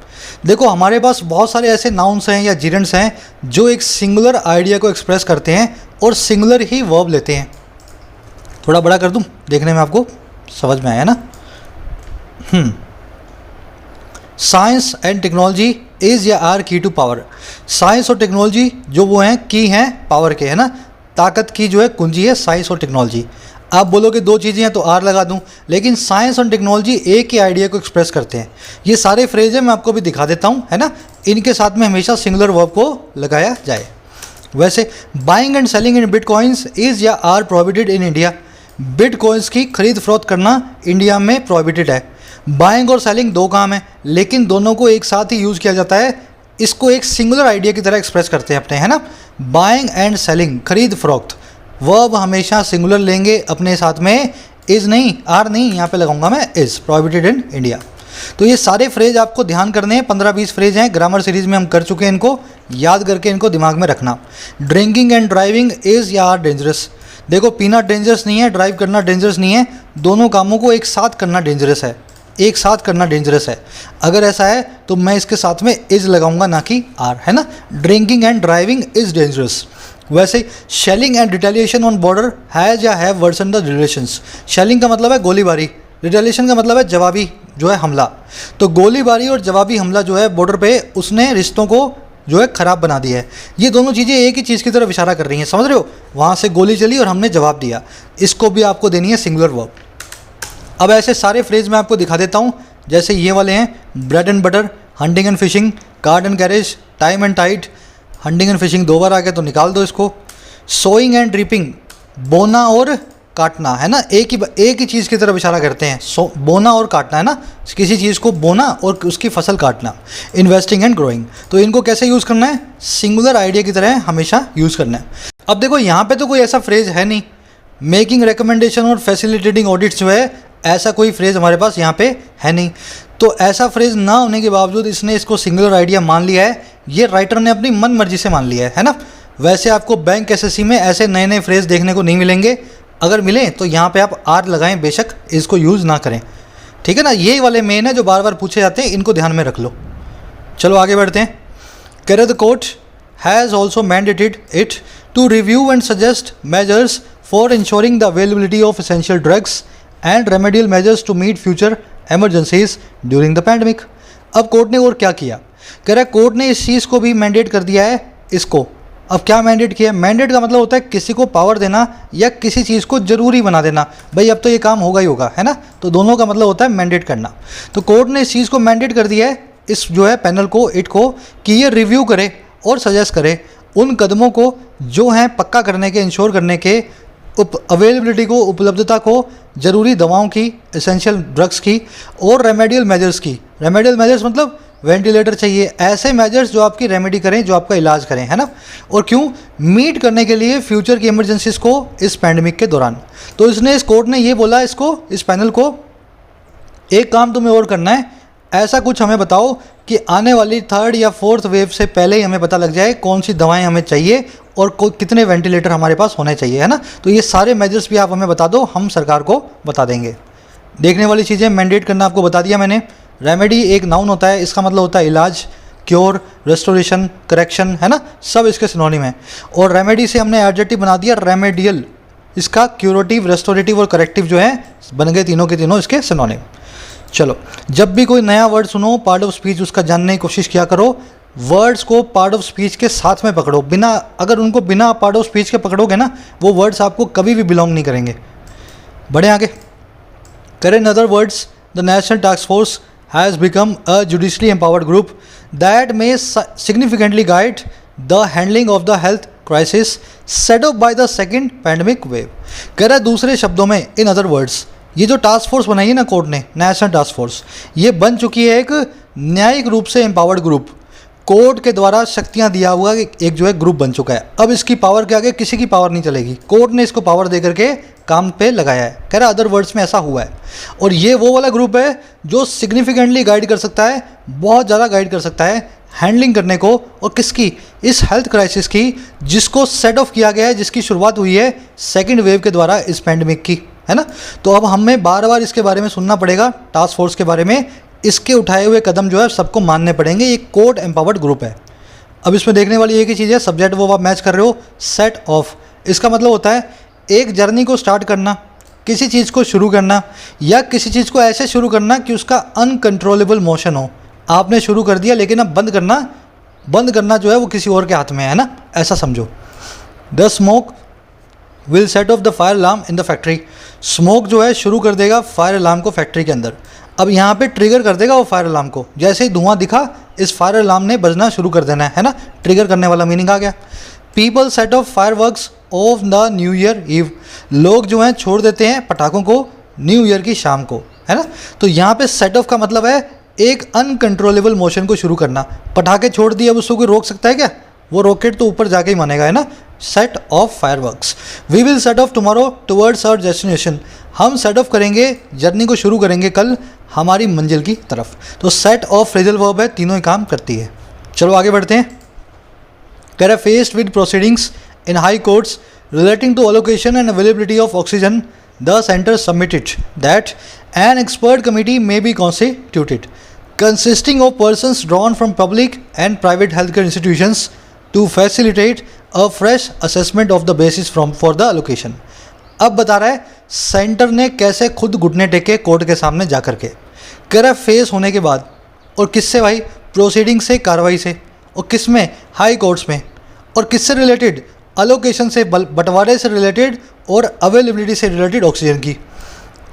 देखो हमारे पास बहुत सारे ऐसे नाउन्स हैं या जीरेंट्स हैं जो एक सिंगुलर आइडिया को एक्सप्रेस करते हैं और सिंगुलर ही वर्ब लेते हैं। थोड़ा बड़ा कर दूं, देखने में आपको समझ में आया ना। साइंस एंड टेक्नोलॉजी इज़ या आर की टू पावर। साइंस और टेक्नोलॉजी जो वो हैं की हैं पावर के, है ना, ताकत की जो है कुंजी है साइंस और टेक्नोलॉजी। आप बोलोगे दो चीज़ें हैं तो आर लगा दूं, लेकिन साइंस और टेक्नोलॉजी एक ही आइडिया को एक्सप्रेस करते हैं। ये सारे फ्रेज हैं, मैं आपको भी दिखा देता हूं, है ना। इनके साथ में हमेशा सिंगुलर वर्ब को लगाया जाए। वैसे buying and selling in bitcoins is या are prohibited in India. Bitcoins की खरीद फरोख्त करना इंडिया में प्रोहिबिटेड है। बाइंग और सेलिंग दो काम है, लेकिन दोनों को एक साथ ही यूज़ किया जाता है। इसको एक सिंगुलर आइडिया की तरह एक्सप्रेस करते हैं अपने, है ना। बाइंग एंड सेलिंग, खरीद फरोख्त, वर्ब हमेशा सिंगुलर लेंगे अपने साथ में, इज़ नहीं, आर नहीं, यहाँ पे लगाऊंगा मैं इज़, प्रोहिबिटेड इन इंडिया। तो ये सारे फ्रेज आपको ध्यान करने हैं, 15-20 फ्रेज हैं, ग्रामर सीरीज में हम कर चुके हैं, इनको याद करके इनको दिमाग में रखना। ड्रिंकिंग एंड ड्राइविंग इज़ या आर डेंजरस। देखो पीना डेंजरस नहीं है, ड्राइव करना डेंजरस नहीं है, दोनों कामों को एक साथ करना डेंजरस है, एक साथ करना डेंजरस है। अगर ऐसा है तो मैं इसके साथ में इज़ लगाऊंगा ना कि आर, है ना। Drinking and driving is dangerous. वैसे shelling and retaliation on border has या have worsen the relations. Shelling का मतलब है गोलीबारी, रिटेलिएशन का मतलब है जवाबी जो है हमला। तो गोलीबारी और जवाबी हमला जो है बॉर्डर पे, उसने रिश्तों को जो है ख़राब बना दिया है। ये दोनों चीज़ें एक ही चीज़ की तरफ इशारा कर रही हैं, समझ रहे हो। वहाँ से गोली चली और हमने जवाब दिया, इसको भी आपको देनी है सिंगुलर वर्ब। अब ऐसे सारे फ्रेज मैं आपको दिखा देता हूँ, जैसे ये वाले हैं, bread and butter, hunting and fishing, card and carriage, time and tide. Hunting and fishing दो बार आ गया तो निकाल दो इसको। सोइंग एंड रीपिंग, बोना और काटना, है ना, एक ही चीज़ की तरफ इशारा करते हैं। बोना और काटना, है ना, किसी चीज़ को बोना और उसकी फसल काटना। इन्वेस्टिंग एंड ग्रोइंग, तो इनको कैसे यूज़ करना है, सिंगुलर आइडिया की तरह हमेशा यूज़ करना है। अब देखो यहाँ पे तो कोई ऐसा फ्रेज है नहीं, मेकिंग रिकमेंडेशन और फैसिलिटेटिंग ऑडिट्स जो है, ऐसा कोई फ्रेज हमारे पास यहाँ पे है नहीं। तो ऐसा फ्रेज ना होने के बावजूद इसने इसको सिंगुलर आइडिया मान लिया है, ये राइटर ने अपनी मन मर्जी से मान लिया है ना। वैसे आपको बैंक एसएससी में ऐसे नए नए फ्रेज देखने को नहीं मिलेंगे, अगर मिले तो यहाँ पे आप आर लगाएं, बेशक इसको यूज़ ना करें, ठीक है ना। ये वाले मेन है जो बार बार पूछे जाते हैं, इनको ध्यान में रख लो। चलो आगे बढ़ते हैं। कह the court has also mandated it to review and suggest measures for ensuring the availability of essential drugs and remedial measures to meet future emergencies during the pandemic. अब कोर्ट ने और क्या किया, कह रहा है कोर्ट ने इस चीज़ को भी मैंडेट कर दिया है इसको। अब क्या मैंडेट किया, मैंडेट का मतलब होता है किसी को पावर देना या किसी चीज़ को ज़रूरी बना देना, भाई अब तो ये काम होगा ही होगा, है ना। तो दोनों का मतलब होता है मैंडेट करना। तो कोर्ट ने इस चीज़ को मैंडेट कर दिया है इस जो है पैनल को, इट को, कि ये रिव्यू करे और सजेस्ट करे उन कदमों को जो हैं पक्का करने के, इंश्योर करने के, अवेलेबिलिटी को, उपलब्धता को, ज़रूरी दवाओं की, एसेंशियल ड्रग्स की, और रेमेडियल मेजर्स की। रेमेडियल मेजर्स मतलब वेंटिलेटर चाहिए, ऐसे मेजर्स जो आपकी रेमेडी करें, जो आपका इलाज करें, है ना। और क्यों, मीट करने के लिए फ्यूचर की इमरजेंसीज को इस पैंडमिक के दौरान। तो इसने, इस कोर्ट ने ये बोला इसको, इस पैनल को, एक काम तुम्हें और करना है, ऐसा कुछ हमें बताओ कि आने वाली 3rd या 4th वेव से पहले ही हमें पता लग जाए कौन सी दवाएं हमें चाहिए और कितने वेंटिलेटर हमारे पास होने चाहिए, है ना। तो ये सारे मेजर्स भी आप हमें बता दो, हम सरकार को बता देंगे। देखने वाली चीज़ें मैंडेट करना आपको बता दिया मैंने। रेमेडी एक नाउन होता है, इसका मतलब होता है इलाज, क्योर, रेस्टोरेशन, करेक्शन, है ना, सब इसके सिनोनिम है। और रेमेडी से हमने एडजेक्टिव बना दिया रेमेडियल, इसका क्यूरेटिव, रेस्टोरेटिव और करेक्टिव जो है बन गए तीनों के तीनों इसके सिनोनिम। चलो, जब भी कोई नया वर्ड सुनो पार्ट ऑफ स्पीच उसका जानने की कोशिश किया करो। वर्ड्स को पार्ट ऑफ स्पीच के साथ में पकड़ो, अगर उनको बिना पार्ट ऑफ स्पीच के पकड़ोगे ना, वो वर्ड्स आपको कभी भी बिलोंग नहीं करेंगे। बढ़े आगे। In other words, the National Task Force has become a judicially empowered group that may significantly guide the handling of the health crisis set up by the second pandemic wave। कह रहा है दूसरे शब्दों में, इन अदर वर्ड्स, ये जो task force बनाई है ना कोर्ट ने, नेशनल टास्क फोर्स, ये बन चुकी है एक न्यायिक रूप से एम्पावर्ड ग्रुप। कोर्ट के द्वारा शक्तियां दिया हुआ एक जो है ग्रुप बन चुका है। अब इसकी पावर के आगे किसी की पावर नहीं चलेगी, कोर्ट ने इसको पावर दे करके काम पे लगाया है। कह रहा अदर वर्ड्स में ऐसा हुआ है। और ये वो वाला ग्रुप है जो सिग्निफिकेंटली गाइड कर सकता है, बहुत ज़्यादा गाइड कर सकता है हैंडलिंग करने को, और किसकी, इस हेल्थ क्राइसिस की, जिसको सेट ऑफ किया गया है, जिसकी शुरुआत हुई है सेकेंड वेव के द्वारा इस पैंडमिक की, है ना। तो अब हमें बार बार इसके बारे में सुनना पड़ेगा, टास्क फोर्स के बारे में, इसके उठाए हुए कदम जो है सबको मानने पड़ेंगे। ये कोर्ट एम्पावर्ड ग्रुप है। अब इसमें देखने वाली एक ही चीज़ है, सब्जेक्ट वो आप मैच कर रहे हो, सेट ऑफ, इसका मतलब होता है एक जर्नी को स्टार्ट करना, किसी चीज़ को शुरू करना, या किसी चीज़ को ऐसे शुरू करना कि उसका अनकंट्रोलेबल मोशन हो। आपने शुरू कर दिया लेकिन अब बंद करना जो है वो किसी और के हाथ में है ना, ऐसा समझो। The smoke will set of the fire alarm in the factory. Smoke जो है शुरू कर देगा फायर अलार्म को फैक्ट्री के अंदर। अब यहाँ पे ट्रिगर कर देगा वो फायर अलार्म को, जैसे ही धुआं दिखा इस फायर अलार्म ने बजना शुरू कर देना है ना, ट्रिगर करने वाला मीनिंग आ गया। People set off fireworks of the new year eve. लोग जो हैं छोड़ देते हैं पटाखों को न्यू ईयर की शाम को, है ना। तो यहाँ पे सेट ऑफ का मतलब है एक अनकंट्रोलेबल मोशन को शुरू करना। पटाखे छोड़ दिए, अब उसको कोई रोक सकता है क्या? वो रॉकेट तो ऊपर जाके ही मानेगा, है ना। Set off fireworks. We will set off tomorrow towards our destination. हम सेट ऑफ करेंगे, जर्नी को शुरू करेंगे कल हमारी मंजिल की तरफ। तो सेट ऑफ फ्रेजल वर्ब है, तीनों ही काम करती है। चलो आगे बढ़ते हैं। कह रहा faced with proceedings in high courts relating to allocation and availability of oxygen, the center submitted that an expert committee may be constituted consisting of persons drawn from public and private healthcare institutions to facilitate a fresh assessment of the basis for the allocation। अब बता रहा है centre ने कैसे खुद घुटने टेके court के सामने जा करके। कह रहा है फेस होने के बाद, और किससे भाई? प्रोसीडिंग से, कार्रवाई से। और किस में? हाई कोर्ट्स में। और किससे रिलेटेड? अलोकेशन से, बंटवारे से रिलेटेड, और अवेलेबिलिटी से रिलेटेड ऑक्सीजन की।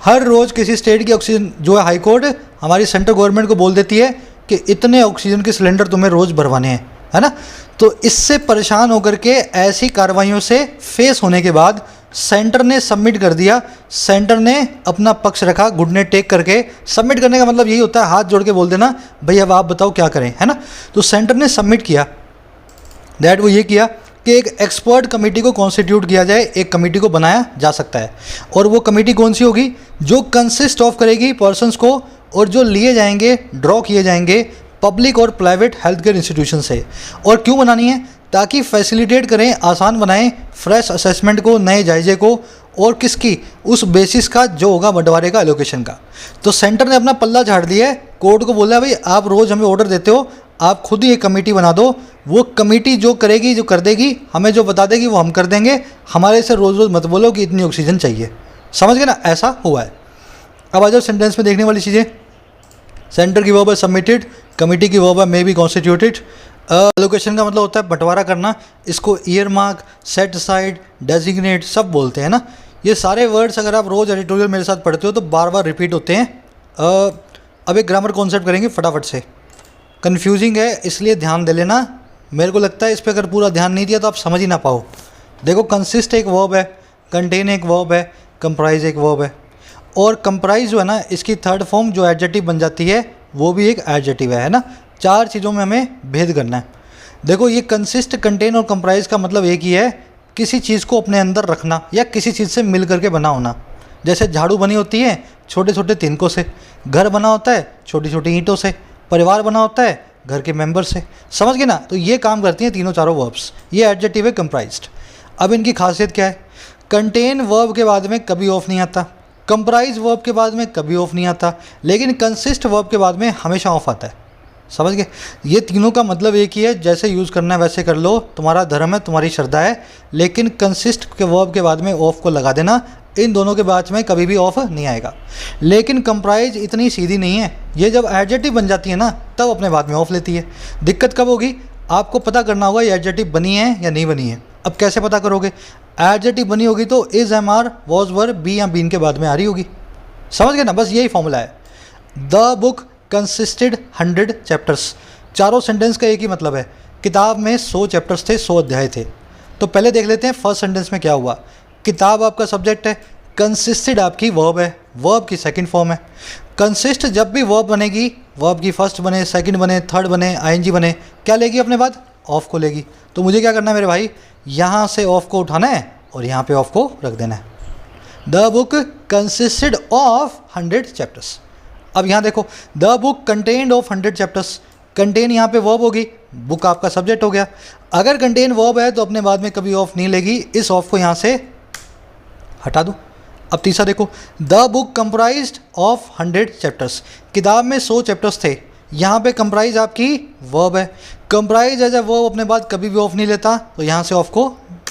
हर रोज़ किसी स्टेट की ऑक्सीजन जो है हाई कोर्ट हमारी सेंट्रल गवर्नमेंट को बोल देती है कि इतने ऑक्सीजन के सिलेंडर तुम्हें रोज़ भरवाने हैं, है ना। तो इससे परेशान होकर के ऐसी कार्रवाइयों से फेस होने के बाद सेंटर ने सबमिट कर दिया। सेंटर ने अपना पक्ष रखा, घुटने टेक करके। सबमिट करने का मतलब यही होता है हाथ जोड़ के बोल देना भाई अब आप बताओ क्या करें, है ना। तो सेंटर ने सबमिट किया, दैट वो ये किया कि एक एक्सपर्ट कमेटी को कॉन्स्टिट्यूट किया जाए, एक कमेटी को बनाया जा सकता है। और वो कमेटी कौन सी होगी? जो कंसिस्ट ऑफ करेगी पर्सन्स को, और जो लिए जाएंगे, ड्रॉ किए जाएंगे पब्लिक और प्राइवेट हेल्थ केयर इंस्टीट्यूशन से। और क्यों बनानी है? ताकि फैसिलिटेट करें, आसान बनाएं फ्रेश असेसमेंट को, नए जायजे को, और किसकी? उस बेसिस का जो होगा बंटवारे का, एलोकेशन का। तो सेंटर ने अपना पल्ला झाड़ दिया है, कोर्ट को बोला भाई आप रोज़ हमें ऑर्डर देते हो, आप खुद ही एक कमेटी बना दो। वो कमेटी जो करेगी, जो कर देगी, हमें जो बता देगी वो हम कर देंगे। हमारे से रोज़ रोज़ मत बोलो कि इतनी ऑक्सीजन चाहिए। समझ गए ना, ऐसा हुआ है। अब आ जाओ सेंटेंस में देखने वाली चीज़ें। सेंटर की वर्ब है सबमिटेड, कमेटी की वर्ब है मे बी कॉन्स्टिट्यूटेड। एलोकेशन का मतलब होता है बंटवारा करना, इसको year mark, set aside, designate सब बोलते हैं ना। ये सारे वर्ड्स अगर आप रोज़ एडिटोरियल मेरे साथ पढ़ते हो तो बार बार रिपीट होते हैं। अब एक ग्रामर कॉन्सेप्ट करेंगे फटाफट से। कन्फ्यूजिंग है इसलिए ध्यान दे लेना। मेरे को लगता है इस पर अगर पूरा ध्यान नहीं दिया तो आप समझ ही ना पाओ। देखो कंसिस्ट एक वर्ब है, कंटेन एक वर्ब है, कंप्राइज एक वर्ब है। और कंप्राइज जो है ना, इसकी थर्ड फॉर्म जो एडजेक्टिव बन जाती है वो भी एक एडजेक्टिव है ना। चार चीज़ों में हमें भेद करना है। देखो ये कंसिस्ट, कंटेन और कंप्राइज का मतलब एक ही है, किसी चीज़ को अपने अंदर रखना या किसी चीज़ से मिल करके बना होना। जैसे झाड़ू बनी होती है छोटे छोटे तिनकों से, घर बना होता है छोटी छोटी ईंटों से, परिवार बना होता है घर के मेंबर से। समझ गए ना। तो ये काम करती हैं तीनों चारों वर्ब्स। ये एडजेक्टिव है कंप्राइज्ड। अब इनकी खासियत क्या है? कंटेन वर्ब के बाद में कभी ऑफ नहीं आता, कंप्राइज वर्ब के बाद में कभी ऑफ नहीं आता, लेकिन कंसिस्ट वर्ब के बाद में हमेशा ऑफ आता है। समझ गए? ये तीनों का मतलब एक ही है, जैसे यूज़ करना है वैसे कर लो, तुम्हारा धर्म है, तुम्हारी श्रद्धा है, लेकिन कंसिस्ट के वर्ब के बाद में ऑफ को लगा देना। इन दोनों के बाद में कभी भी ऑफ नहीं आएगा। लेकिन कंप्राइज इतनी सीधी नहीं है, ये जब एडजेक्टिव बन जाती है ना तब अपने बाद में ऑफ लेती है। दिक्कत कब होगी? आपको पता करना होगा ये एडजेक्टिव बनी है या नहीं बनी है। अब कैसे पता करोगे? एडजेक्टिव बनी होगी तो is, am, are, was, were, be या बीन के बाद में आ रही होगी। समझ गए ना? बस यही फॉर्मूला है। The book consisted 100 chapters. चारों सेंटेंस का एक ही मतलब है, किताब में 100 चैप्टर्स थे, 100 अध्याय थे। तो पहले देख लेते हैं फर्स्ट सेंटेंस में क्या हुआ। किताब आपका सब्जेक्ट है, कंसिस्टेड आपकी वर्ब है, वर्ब की सेकंड फॉर्म है। कंसिस्ट जब भी वर्ब बनेगी, वर्ब की फर्स्ट बने, सेकंड बने, थर्ड बने, आईएनजी बने, क्या लेगी अपने बाद? ऑफ को लेगी। तो मुझे क्या करना है मेरे भाई? यहाँ से ऑफ को उठाना है और यहाँ पे ऑफ को रख देना है। The book consisted of 100 chapters. अब यहाँ देखो, the book contained of 100 chapters. Contain यहाँ पे वर्ब होगी, बुक आपका सब्जेक्ट हो गया। अगर कंटेन वर्ब है तो अपने बाद में कभी ऑफ नहीं लेगी, इस ऑफ को यहाँ से हटा दो। अब तीसरा देखो, the book comprised of 100 chapters. किताब में 100 चैप्टर्स थे, यहाँ पे कंप्राइज आपकी वर्ब है। कंप्राइज एज ए वर्ब अपने बाद कभी भी ऑफ नहीं लेता, तो यहाँ से ऑफ को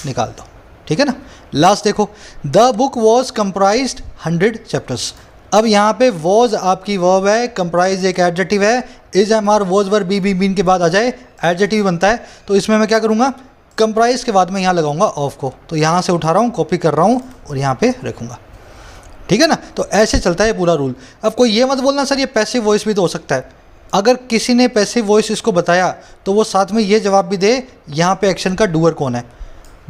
निकाल दो। ठीक है ना? लास्ट देखो, the book was comprised 100 chapters. अब यहाँ पे वॉज आपकी वर्ब है, कंप्राइज एक एडजेक्टिव है, is, am, are, was, were, be, been के बाद आ जाए एडजेक्टिव बनता है। तो इसमें मैं क्या करूँगा? कंप्राइज के बाद में यहाँ लगाऊंगा ऑफ को। तो यहाँ से उठा रहा हूँ, कॉपी कर रहा हूँ और यहाँ पे रखूँगा। ठीक है ना? तो ऐसे चलता है पूरा रूल। अब कोई ये मत बोलना सर ये पैसिव वॉइस भी तो हो सकता है। अगर किसी ने पैसिव वॉइस इसको बताया तो वो साथ में ये जवाब भी दे यहाँ पे एक्शन का डूअर कौन है।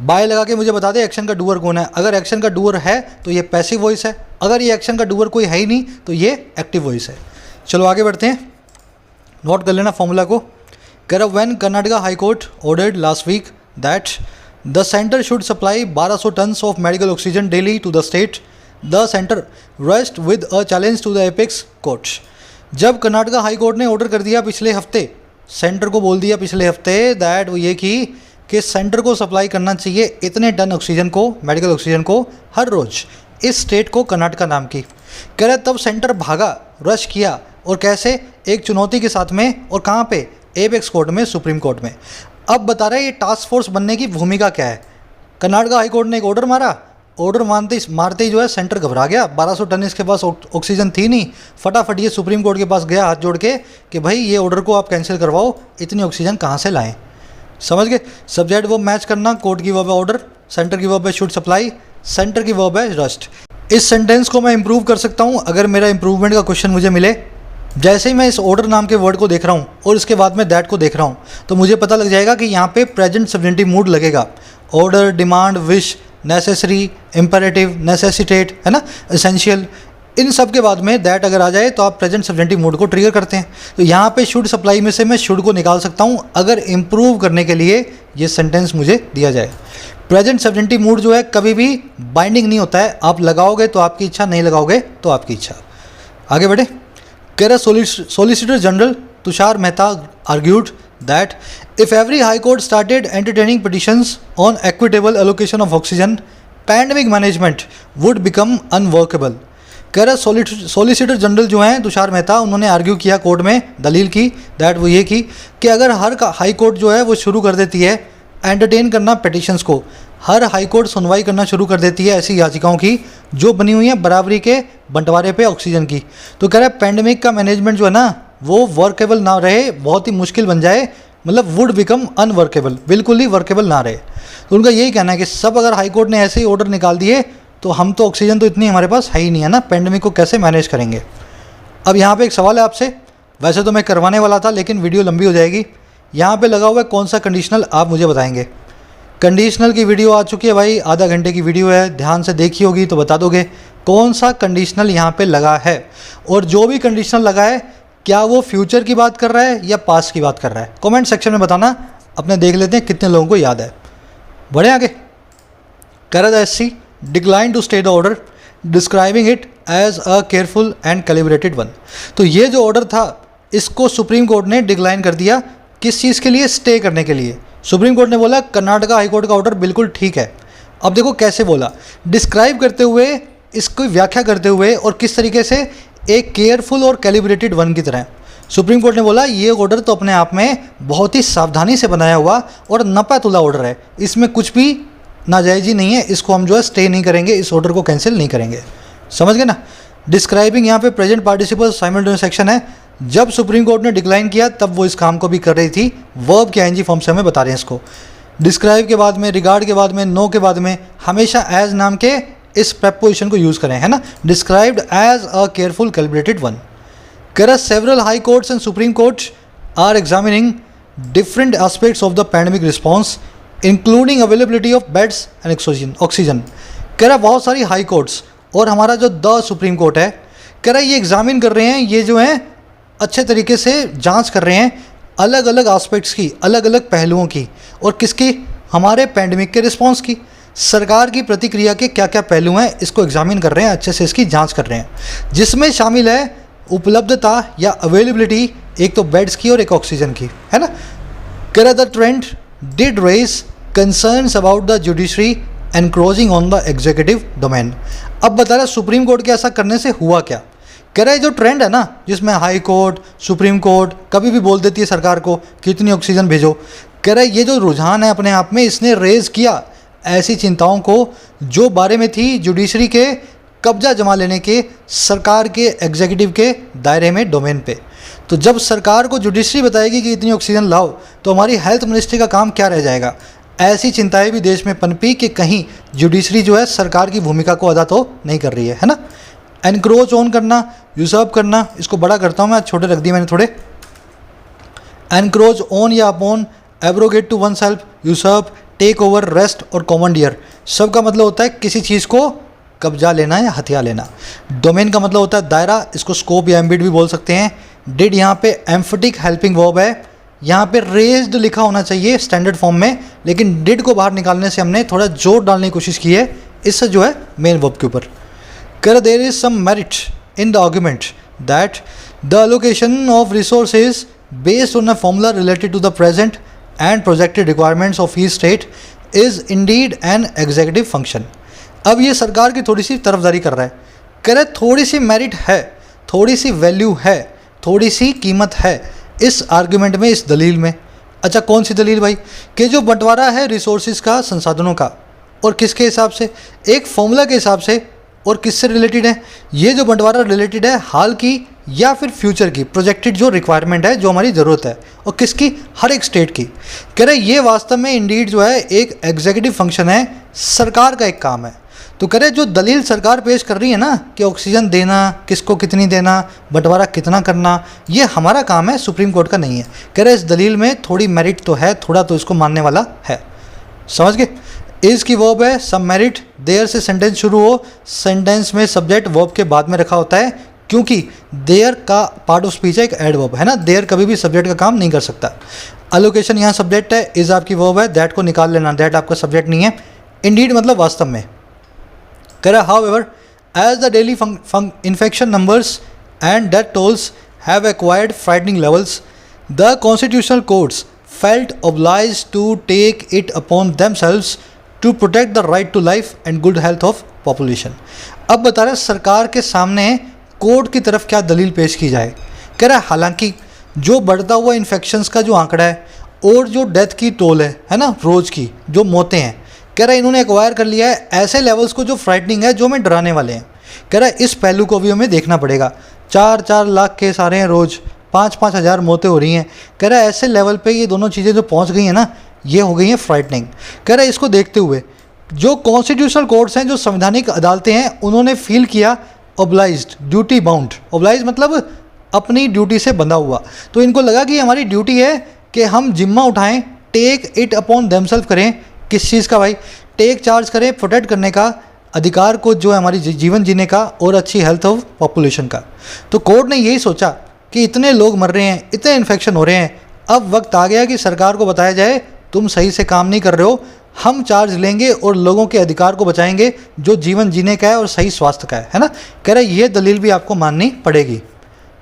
बाय लगा के मुझे बता दे एक्शन का डूअर कौन है। अगर एक्शन का डूअर है तो ये पैसिव वॉइस है, अगर ये एक्शन का डूअर कोई है ही नहीं तो ये एक्टिव वॉइस है। चलो आगे बढ़ते हैं, नोट कर लेना फॉर्मूला को। कह रहा when Karnataka high court ordered last week that the centre should supply 1200 tons of medical oxygen daily to the state, the centre rest with a challenge to the apex court. जब Karnataka high court ने order कर दिया पिछले हफ्ते, centre को बोल दिया पिछले हफ्ते दैट वो ये कि सेंटर को सप्लाई करना चाहिए इतने टन ऑक्सीजन को, मेडिकल ऑक्सीजन को हर रोज़, इस स्टेट को कर्नाटका नाम की। कह रहे तब सेंटर भागा, रश किया, और कैसे? एक चुनौती के साथ में, और कहाँ पे? एपेक्स कोर्ट में, सुप्रीम कोर्ट में। अब बता रहे ये टास्क फोर्स बनने की भूमिका क्या है। कर्नाटका हाई कोर्ट ने एक ऑर्डर मारा, ऑर्डर मारते ही जो है सेंटर घबरा गया। 1200 टन इसके पास ऑक्सीजन थी नहीं, फटाफट ये सुप्रीम कोर्ट के पास गया हाथ जोड़ के कि भाई ये ऑर्डर को आप कैंसिल करवाओ, इतनी ऑक्सीजन कहाँ से लाएं। समझ गए? सब्जेक्ट वर्ब मैच करना, कोर्ट की वर्ब है ऑर्डर, सेंटर की वर्ब है शुड सप्लाई, सेंटर की वर्ब है रस्ट। इस सेंटेंस को मैं इंप्रूव कर सकता हूँ अगर मेरा इंप्रूवमेंट का क्वेश्चन मुझे मिले। जैसे ही मैं इस ऑर्डर नाम के वर्ड को देख रहा हूँ और इसके बाद में दैट को देख रहा हूँ तो मुझे पता लग जाएगा कि यहाँ पे प्रेजेंट सब्जेंटिव मूड लगेगा। Order, demand, wish, necessary, imperative, necessitate, है ना, एसेंशियल, इन सब के बाद में दैट अगर आ जाए तो आप प्रेजेंट सब्जेंटिव मूड को ट्रिगर करते हैं। तो यहाँ पे शुड सप्लाई में से मैं शुड को निकाल सकता हूँ अगर इम्प्रूव करने के लिए ये सेंटेंस मुझे दिया जाए। प्रेजेंट सब्जेंटिव मूड जो है कभी भी बाइंडिंग नहीं होता है, आप लगाओगे तो आपकी इच्छा, नहीं लगाओगे तो आपकी इच्छा। आगे बढ़े। कह रहा solicitor general Tushar Mehta argued that if every high court started entertaining petitions on equitable allocation of oxygen, pandemic management would become unworkable। कह रहा सॉलिसिटर जनरल जो हैं तुषार मेहता, उन्होंने आर्ग्यू किया कोर्ट में, दलील की दैट वो ये की कि अगर हर हाई कोर्ट जो है वो शुरू कर देती है एंटरटेन करना पिटिशंस को, हर हाई कोर्ट सुनवाई करना शुरू कर देती है ऐसी याचिकाओं की जो बनी हुई हैं बराबरी के बंटवारे पे ऑक्सीजन की, तो कह रहा है पैंडमिक का मैनेजमेंट जो है ना वो वर्केबल ना रहे, बहुत ही मुश्किल बन जाए, मतलब वुड बिकम अनवर्केबल, बिल्कुल ही वर्केबल ना रहे। तो उनका यही कहना है कि सब अगर हाई कोर्ट ने ऐसे ही ऑर्डर निकाल दिए तो हम तो ऑक्सीजन तो इतनी हमारे पास है ही नहीं है ना, पैंडमिक को कैसे मैनेज करेंगे। अब यहाँ पे एक सवाल है आपसे, वैसे तो मैं करवाने वाला था लेकिन वीडियो लंबी हो जाएगी। यहाँ पे लगा हुआ है कौन सा कंडीशनल, आप मुझे बताएंगे। कंडीशनल की वीडियो आ चुकी है भाई, आधा घंटे की वीडियो है, ध्यान से देखी होगी तो बता दोगे कौन सा कंडीशनल यहाँ पे लगा है, और जो भी कंडीशनल लगा है क्या वो फ्यूचर की बात कर रहा है या पास्ट की बात कर रहा है, कमेंट सेक्शन में बताना। अपने देख लेते हैं कितने लोगों को याद है। बढ़े आगे। कर the SC decline to stay the order describing it as a careful and calibrated one. तो ये जो ऑर्डर था इसको सुप्रीम कोर्ट ने डिक्लाइन कर दिया, किस चीज़ के लिए, स्टे करने के लिए। सुप्रीम कोर्ट ने बोला कर्नाटका हाई कोर्ट का ऑर्डर बिल्कुल ठीक है। अब देखो कैसे बोला, डिस्क्राइब करते हुए इसकी व्याख्या करते हुए और किस तरीके से एक केयरफुल और कैलिब्रेटेड वन की तरह। सुप्रीम कोर्ट ने बोला ये ऑर्डर तो अपने आप में बहुत ही सावधानी से बनाया हुआ और नपा तुला ऑर्डर है, इसमें कुछ भी नाजायज़ी नहीं है, इसको हम जो है स्टे नहीं करेंगे, इस ऑर्डर को कैंसिल नहीं करेंगे। समझ गए ना। डिस्क्राइबिंग यहाँ पे प्रेजेंट पार्टिसिपल साइमल्टेनियस एक्शन है। जब सुप्रीम कोर्ट ने डिक्लाइन किया तब वो इस काम को भी कर रही थी। वर्ब के आईएनजी फॉर्म से हमें बता रहे हैं इसको। डिस्क्राइब के बाद में, रिगार्ड के बाद में, नो के बाद में हमेशा एज नाम के इस प्रेपोजिशन को यूज़ करें, है ना। Described as a careful calibrated one. कह several high courts and supreme court are examining different aspects of the pandemic response including availability of beds and oxygen. कह रहा बहुत सारी हाई कोर्ट्स और हमारा जो द सुप्रीम कोर्ट है, कह रहा ये एग्जामिन कर रहे हैं, ये जो है अच्छे तरीके से जांच कर रहे हैं अलग अलग एस्पेक्ट्स की, अलग अलग पहलुओं की, और किसकी, हमारे पैंडेमिक के रिस्पॉन्स की, सरकार की प्रतिक्रिया के क्या क्या पहलू हैं इसको एग्जामिन कर रहे हैं, अच्छे से इसकी जांच कर रहे हैं, जिसमें शामिल है उपलब्धता या अवेलेबिलिटी, एक तो बेड्स की और एक ऑक्सीजन की, है ना। कह रहा the trend did raise concerns about the judiciary encroaching on the executive domain. अब बता रहा सुप्रीम कोर्ट के ऐसा करने से हुआ क्या। कह रहा है जो ट्रेंड है ना, जिसमें हाई कोर्ट, सुप्रीम कोर्ट कभी भी बोल देती है सरकार को कि इतनी ऑक्सीजन भेजो, कह रहा है ये जो रुझान है अपने आप में इसने रेज किया ऐसी चिंताओं को जो बारे में थी जुडिशरी के कब्जा जमा लेने के, सरकार के एग्जीक्यूटिव के दायरे में, डोमेन पे। तो जब सरकार को जुडिशरी बताएगी कि इतनी ऑक्सीजन लाओ तो हमारी हेल्थ मिनिस्ट्री का काम क्या रह जाएगा। ऐसी चिंताएं भी देश में पनपी कि कहीं जुडिशरी जो है सरकार की भूमिका को अदा तो नहीं कर रही है ना। एनक्रोच ऑन करना, यूसर्प करना, इसको बड़ा करता हूँ मैं, छोटे रख दिए मैंने थोड़े। एनक्रोच ऑन या upon, abrogate to oneself, usurp, take over, wrest और कॉमंडियर, सब का मतलब होता है किसी चीज़ को कब्जा लेना या हथिया लेना। डोमेन का मतलब होता है दायरा, इसको स्कोप या एम्बिट भी बोल सकते हैं। डिड यहाँ पे एम्फेटिक हेल्पिंग वर्ब है, यहाँ पे रेज्ड लिखा होना चाहिए स्टैंडर्ड फॉर्म में, लेकिन डिड को बाहर निकालने से हमने थोड़ा जोर डालने की कोशिश की है, इससे जो है मेन वर्ब के ऊपर। कर there is some merit in the argument that the allocation of resources based on a formula related to the present and projected requirements of each state is indeed an executive function. अब ये सरकार की थोड़ी सी तरफदारी कर रहा है, कह रहे थोड़ी सी मेरिट है, थोड़ी सी वैल्यू है, थोड़ी सी कीमत है इस आर्गुमेंट में, इस दलील में। अच्छा कौन सी दलील भाई, कि जो बंटवारा है रिसोर्सेज का, संसाधनों का, और किसके हिसाब से, एक फॉर्मूला के हिसाब से, और किससे रिलेटेड है, ये जो बंटवारा रिलेटेड है हाल की या फिर फ्यूचर की प्रोजेक्टेड जो रिक्वायरमेंट है, जो हमारी ज़रूरत है, और किसकी, हर एक स्टेट की। कह रहे ये वास्तव में इंडीड जो है एक एग्जीक्यूटिव फंक्शन है, सरकार का एक काम है। तो कह रहे जो दलील सरकार पेश कर रही है ना कि ऑक्सीजन देना, किसको कितनी देना, बंटवारा कितना करना, ये हमारा काम है, सुप्रीम कोर्ट का नहीं है। कह रहे इस दलील में थोड़ी मेरिट तो है, थोड़ा तो इसको मानने वाला है। समझ गए। इज की वर्ब है सम मेरिट, देयर से सेंटेंस शुरू हो, सेंटेंस में सब्जेक्ट वर्ब के बाद में रखा होता है, क्योंकि देयर का पार्ट ऑफ स्पीच है, एक एड वर्ब है ना, देयर कभी भी सब्जेक्ट का काम नहीं कर सकता। अलोकेशन यहाँ सब्जेक्ट है, इज आपकी वर्ब है, दैट को निकाल लेना, दैट आपका सब्जेक्ट नहीं है। इंडीड मतलब वास्तव में। कह रहा however as the daily infection numbers and death tolls have acquired frightening levels, the constitutional courts felt obliged to take it upon themselves to protect the right to life and good health of population। अब बता रहे सरकार के सामने court की तरफ क्या दलील पेश की जाए। कह रहा है हालांकि जो बढ़ता हुआ इन्फेक्शंस का जो आंकड़ा है और जो डेथ की टोल है ना, रोज़ की जो मौतें हैं, कह रहा है इन्होंने एक्वायर कर लिया है ऐसे लेवल्स को जो फ्राइटनिंग है, जो हमें डराने वाले हैं। कह रहा है इस पहलू को भी हमें देखना पड़ेगा। 4-4 लाख केस आ रहे हैं रोज़, 5-5 हज़ार मौतें हो रही हैं। कह रहा है ऐसे लेवल पे ये दोनों चीज़ें जो पहुंच गई हैं ना, ये हो गई हैं फ्राइटनिंग। कह रहा है इसको देखते हुए जो कॉन्स्टिट्यूशनल कोर्ट्स हैं, जो संवैधानिक अदालतें हैं, उन्होंने फील किया ऑब्लाइज्ड, ड्यूटी बाउंड। ऑब्लाइज मतलब अपनी ड्यूटी से बंधा हुआ। तो इनको लगा कि हमारी ड्यूटी है कि हम जिम्मा उठाएँ, टेक इट अपॉन देमसेल्फ करें। किस चीज़ का भाई, टेक चार्ज करें, प्रोटेक्ट करने का, अधिकार को जो है हमारी जीवन जीने का, और अच्छी हेल्थ ऑफ पॉपुलेशन का। तो कोर्ट ने यही सोचा कि इतने लोग मर रहे हैं, इतने इन्फेक्शन हो रहे हैं, अब वक्त आ गया कि सरकार को बताया जाए तुम सही से काम नहीं कर रहे हो, हम चार्ज लेंगे और लोगों के अधिकार को बचाएंगे जो जीवन जीने का है और सही स्वास्थ्य का है ना। कह रहे ये दलील भी आपको माननी पड़ेगी।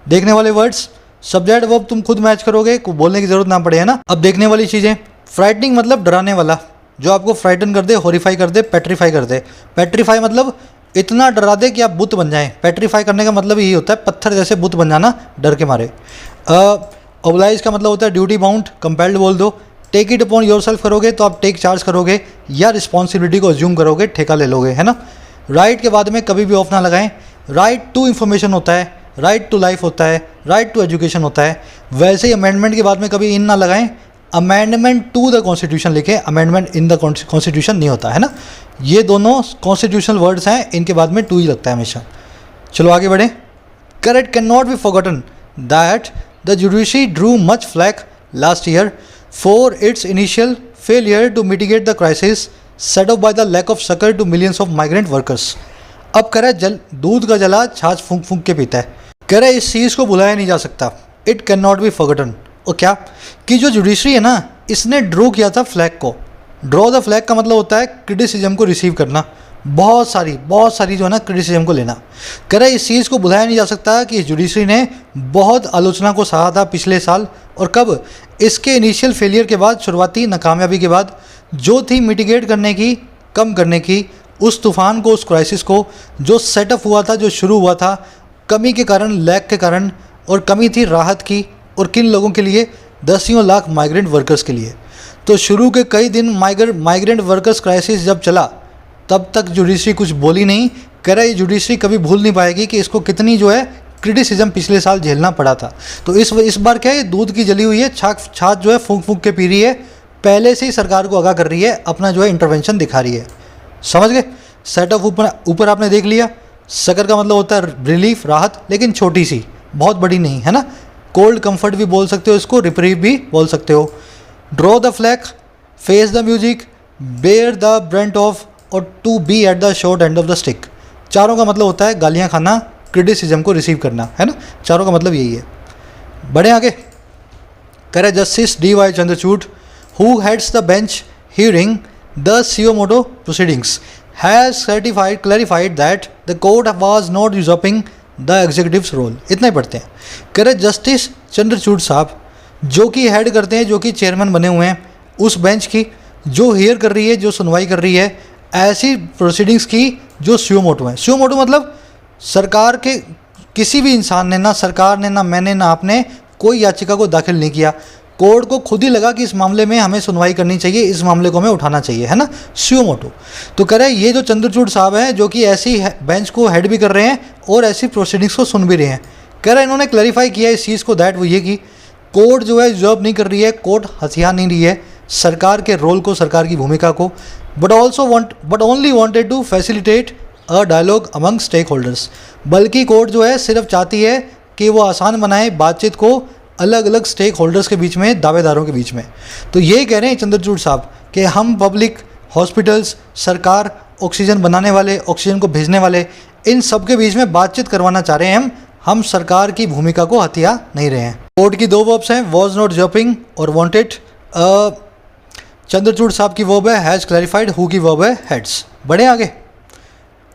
देखने वाले वर्ड्स, सब्जेक्ट वर्ब तुम खुद मैच करोगे, बोलने की जरूरत ना पड़े, है ना। अब देखने वाली चीज़ें, फ्राइटनिंग मतलब डराने वाला, जो आपको फ्राइटन कर दे, हॉरिफाई कर दे, पेट्रीफाई कर दे। पेट्रीफाई मतलब इतना डरा दे कि आप बुत बन जाएं। पेट्रीफाई करने का मतलब यही होता है, पत्थर जैसे बुत बन जाना डर के मारे। ओबलाइज का मतलब होता है ड्यूटी बाउंड, कंपेल्ड बोल दो। Take it upon yourself करोगे तो आप टेक चार्ज करोगे या रिस्पॉन्सिबिलिटी को अज्यूम करोगे, ठेका ले लोगे, है ना। राइट के बाद में कभी भी ऑफ ना लगाएं। राइट टू इन्फॉर्मेशन होता है, राइट टू लाइफ होता है, राइट टू एजुकेशन होता है। वैसे ही अमेंडमेंट के बाद में कभी इन ना लगाएं, अमेंडमेंट टू द कॉन्स्टिट्यूशन लिखें, अमेंडमेंट इन द कॉन्स्टिट्यूशन नहीं होता, है ना। ये दोनों कॉन्स्टिट्यूशनल वर्ड्स हैं, इनके बाद में टू ही लगता है हमेशा। चलो आगे बढ़ें। Correct can not be forgotten that the judiciary drew much flak last year for its initial failure to mitigate the crisis set off by the lack of succour to millions of migrant workers. अब कह रहा है दूध का जला छाछ फूंक फूंक के पीता है। कह रहा है इस चीज़ को भुलाया नहीं जा सकता, it can not be forgotten. और क्या कि जो जुडिशरी है ना, इसने ड्रॉ किया था फ्लैग को। ड्रॉ द फ्लैग का मतलब होता है क्रिटिसिज्म को रिसीव करना, बहुत सारी जो है ना क्रिटिसिज्म को लेना। कह रहा है इस चीज़ को भुलाया नहीं जा सकता कि जुडिशरी ने बहुत आलोचना को सहा था पिछले साल। और कब? इसके इनिशियल फेलियर के बाद, शुरुआती नाकामयाबी के बाद, जो थी मिटिगेट करने की, कम करने की, उस तूफान को, उस क्राइसिस को जो सेटअप हुआ था, जो शुरू हुआ था कमी के कारण, लैक के कारण। और कमी थी राहत की, और किन लोगों के लिए? दसियों लाख माइग्रेंट वर्कर्स के लिए। तो शुरू के कई दिन माइग्रेंट वर्कर्स क्राइसिस जब चला, तब तक जुडिशरी कुछ बोली नहीं। कह रहा है ये जुडिशरी कभी भूल नहीं पाएगी कि इसको कितनी जो है क्रिटिसिज्म पिछले साल झेलना पड़ा था। तो इस बार क्या है, दूध की जली हुई है, छाछ जो है फूंक फूंक के पी रही है, पहले से ही सरकार को आगाह कर रही है, अपना जो है इंटरवेंशन दिखा रही है। समझ गए? सेटअप ऊपर आपने देख लिया। सकर का मतलब होता है रिलीफ, राहत, लेकिन छोटी सी, बहुत बड़ी नहीं, है ना। कोल्ड कंफर्ट भी बोल सकते हो इसको, रिप्रीव भी बोल सकते हो। Draw the flag, face the music, bear the brunt of, और to be at the short end of the stick. चारों का मतलब होता है गालियाँ खाना, क्रिटिसिज्म को रिसीव करना, है ना। चारों का मतलब यही है। बढ़े आगे। करे justice D.Y.. Chandrachud, who heads the bench hearing the suo motu proceedings, has clarified that the court was not usurping the executive's role। इतना ही पढ़ते हैं। करे जस्टिस चंद्रचूड़ साहब, जो कि हेड करते हैं, जो कि चेयरमैन बने हुए हैं उस बेंच की, जो हियर कर रही है, जो सुनवाई कर रही है ऐसी प्रोसीडिंग्स की जो सुओ मोटो है। सुओ मोटो मतलब सरकार के किसी भी इंसान ने, ना सरकार ने, ना मैंने, ना आपने कोई याचिका को दाखिल नहीं किया। कोर्ट को खुद ही लगा कि इस मामले में हमें सुनवाई करनी चाहिए, इस मामले को हमें उठाना चाहिए, है ना, सुओ मोटो। तो कह रहे हैं ये जो चंद्रचूड़ साहब हैं, जो कि ऐसी बेंच को हेड भी कर रहे हैं और ऐसी प्रोसीडिंग्स को सुन भी रहे हैं। कह रहे हैं इन्होंने क्लैरिफाई किया इस चीज़ को, दैट वो ये कि कोर्ट जो है जॉब नहीं कर रही है, कोर्ट हथियार नहीं रही है सरकार के रोल को, सरकार की भूमिका को, but only wanted to facilitate a dialogue among stakeholders. बल्कि कोर्ट जो है सिर्फ चाहती है कि वो आसान बनाए बातचीत को अलग अलग स्टेक होल्डर्स के बीच में, दावेदारों के बीच में। तो ये कह रहे हैं चंद्रचूड़ साहब कि हम पब्लिक, हॉस्पिटल्स, सरकार, ऑक्सीजन बनाने वाले, ऑक्सीजन को भेजने वाले, इन सब के बीच में बातचीत करवाना चाह रहे हैं हम सरकार की भूमिका को हथिया नहीं रहे हैं। कोर्ट की दो वर्ब्स हैं, वॉज नॉट जॉपिंग और वांटेड। चंद्रचूड़ साहब की वर्ब है हैज़ क्लैरिफाइड, हु की वर्ब है हैड्स। बढ़े आगे।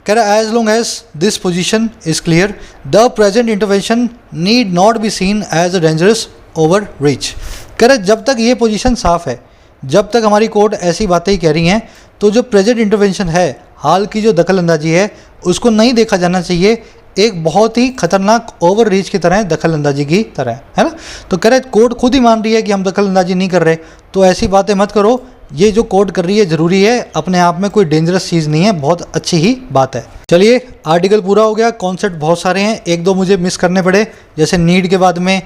कह रहा है as long as this position is clear the present intervention need not be seen as a dangerous overreach. कह रहा है जब तक ये पोजीशन साफ है, जब तक हमारी कोर्ट ऐसी बातें ही कह रही हैं, तो जो प्रेजेंट इंटरवेंशन है, हाल की जो दखल अंदाजी है, उसको नहीं देखा जाना चाहिए एक बहुत ही खतरनाक ओवर रीच की तरह, दखल अंदाजी की तरह, है ना। तो कह रहे कोर्ट खुद ही मान रही है कि हम दखल अंदाजी नहीं कर रहे, तो ऐसी बातें मत करो। ये जो कोर्ट कर रही है ज़रूरी है, अपने आप में कोई डेंजरस चीज़ नहीं है, बहुत अच्छी ही बात है। चलिए आर्टिकल पूरा हो गया। कॉन्सेप्ट बहुत सारे हैं, एक दो मुझे मिस करने पड़े, जैसे नीड के बाद में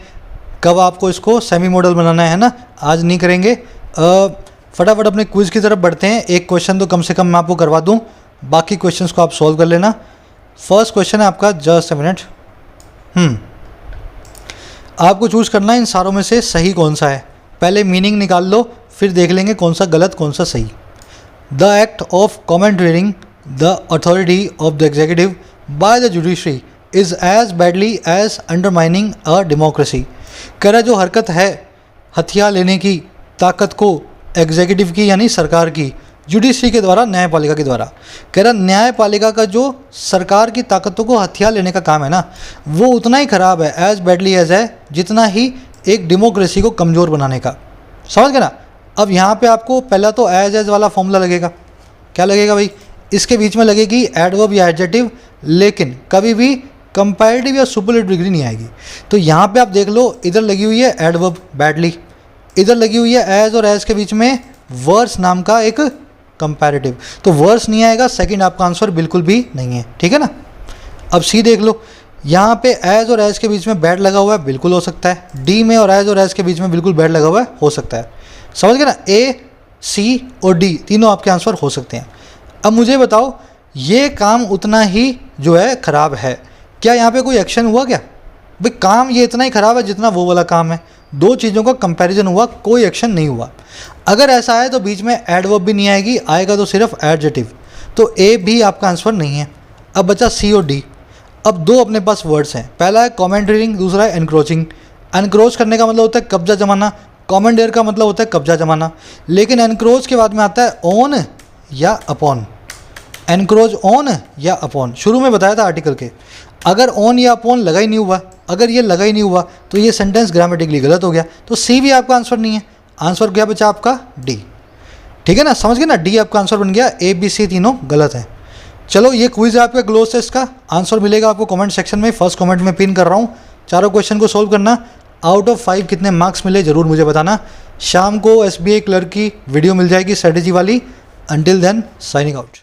कब आपको इसको सेमी मॉडल बनाना है ना, आज नहीं करेंगे। फटाफट अपने क्विज़ की तरफ बढ़ते हैं। एक क्वेश्चन तो कम से कम मैं आपको करवा दूँ, बाकी क्वेश्चंस को आप सॉल्व कर लेना। फर्स्ट क्वेश्चन है आपका, जस्ट अ मिनट। आपको चूज़ करना है इन सारों में से सही कौन सा है। पहले मीनिंग निकाल लो, फिर देख लेंगे कौन सा गलत कौन सा सही। The act of commandeering the authority of the executive by the judiciary is as badly as undermining a democracy. कह रहा जो हरकत है हथियार लेने की, ताकत को एग्जीक्यूटिव की यानी सरकार की, जुडिशरी के द्वारा, न्यायपालिका के द्वारा। कह रहा न्यायपालिका का जो सरकार की ताकतों को हथियार लेने का काम है ना, वो उतना ही ख़राब है, एज बैडली एज है, जितना ही एक डेमोक्रेसी को कमज़ोर बनाने का। समझ गए ना। अब यहाँ पे आपको पहला तो एज वाला फॉर्मूला लगेगा। क्या लगेगा भाई? इसके बीच में लगेगी एडवर्ब या एडजेक्टिव, लेकिन कभी भी कंपैरेटिव या सुपरलेटिव डिग्री नहीं आएगी। तो यहाँ पे आप देख लो, इधर लगी हुई है एडवर्ब बैडली, इधर लगी हुई है एज और एज के बीच में वर्स नाम का एक कंपैरेटिव, तो वर्स नहीं आएगा, सेकंड आपका आंसर बिल्कुल भी नहीं है, ठीक है ना। अब सी देख लो, यहाँ पे एज और एज के बीच में बैड लगा हुआ है, बिल्कुल हो सकता है। डी में और एज के बीच में बिल्कुल बैड लगा हुआ है, हो सकता है। समझ गए ना, ए, सी और डी तीनों आपके आंसर हो सकते हैं। अब मुझे बताओ, ये काम उतना ही जो है ख़राब है, क्या यहाँ पे कोई एक्शन हुआ क्या? भाई काम ये इतना ही ख़राब है जितना वो वाला काम है, दो चीज़ों का कंपैरिजन हुआ, कोई एक्शन नहीं हुआ। अगर ऐसा है तो बीच में एडवर्ब भी नहीं आएगी, आएगा तो सिर्फ एडजेक्टिव, तो ए भी आपका आंसर नहीं है। अब बचा सी और डी। अब दो अपने पास वर्ड्स हैं, पहला है कॉमेंडरिंग, दूसरा है एनक्रोचिंग। एनक्रोच करने का मतलब होता है कब्जा जमाना, कॉमेंडेयर का मतलब होता है कब्जा जमाना, लेकिन एनक्रोच के बाद में आता है ऑन या अपॉन। एनक्रोच ऑन या अपॉन, शुरू में बताया था आर्टिकल के, अगर ऑन या अपॉन लगा ही नहीं हुआ, अगर ये लगा ही नहीं हुआ तो ये सेंटेंस ग्रामेटिकली गलत हो गया, तो सी भी आपका आंसर नहीं है। आंसर क्या बचा आपका? डी, ठीक है ना, समझ गए ना, डी आपका आंसर बन गया, ए बी सी तीनों गलत है। चलो ये क्विज है आपका क्लोज टेस्ट का, आंसर मिलेगा आपको कमेंट सेक्शन में, फर्स्ट कमेंट में पिन कर रहा हूँ। चारों क्वेश्चन को सोल्व करना, आउट ऑफ 5 कितने मार्क्स मिले ज़रूर मुझे बताना। शाम को SBI क्लर्क की वीडियो मिल जाएगी स्ट्रेटेजी वाली। Until then signing out.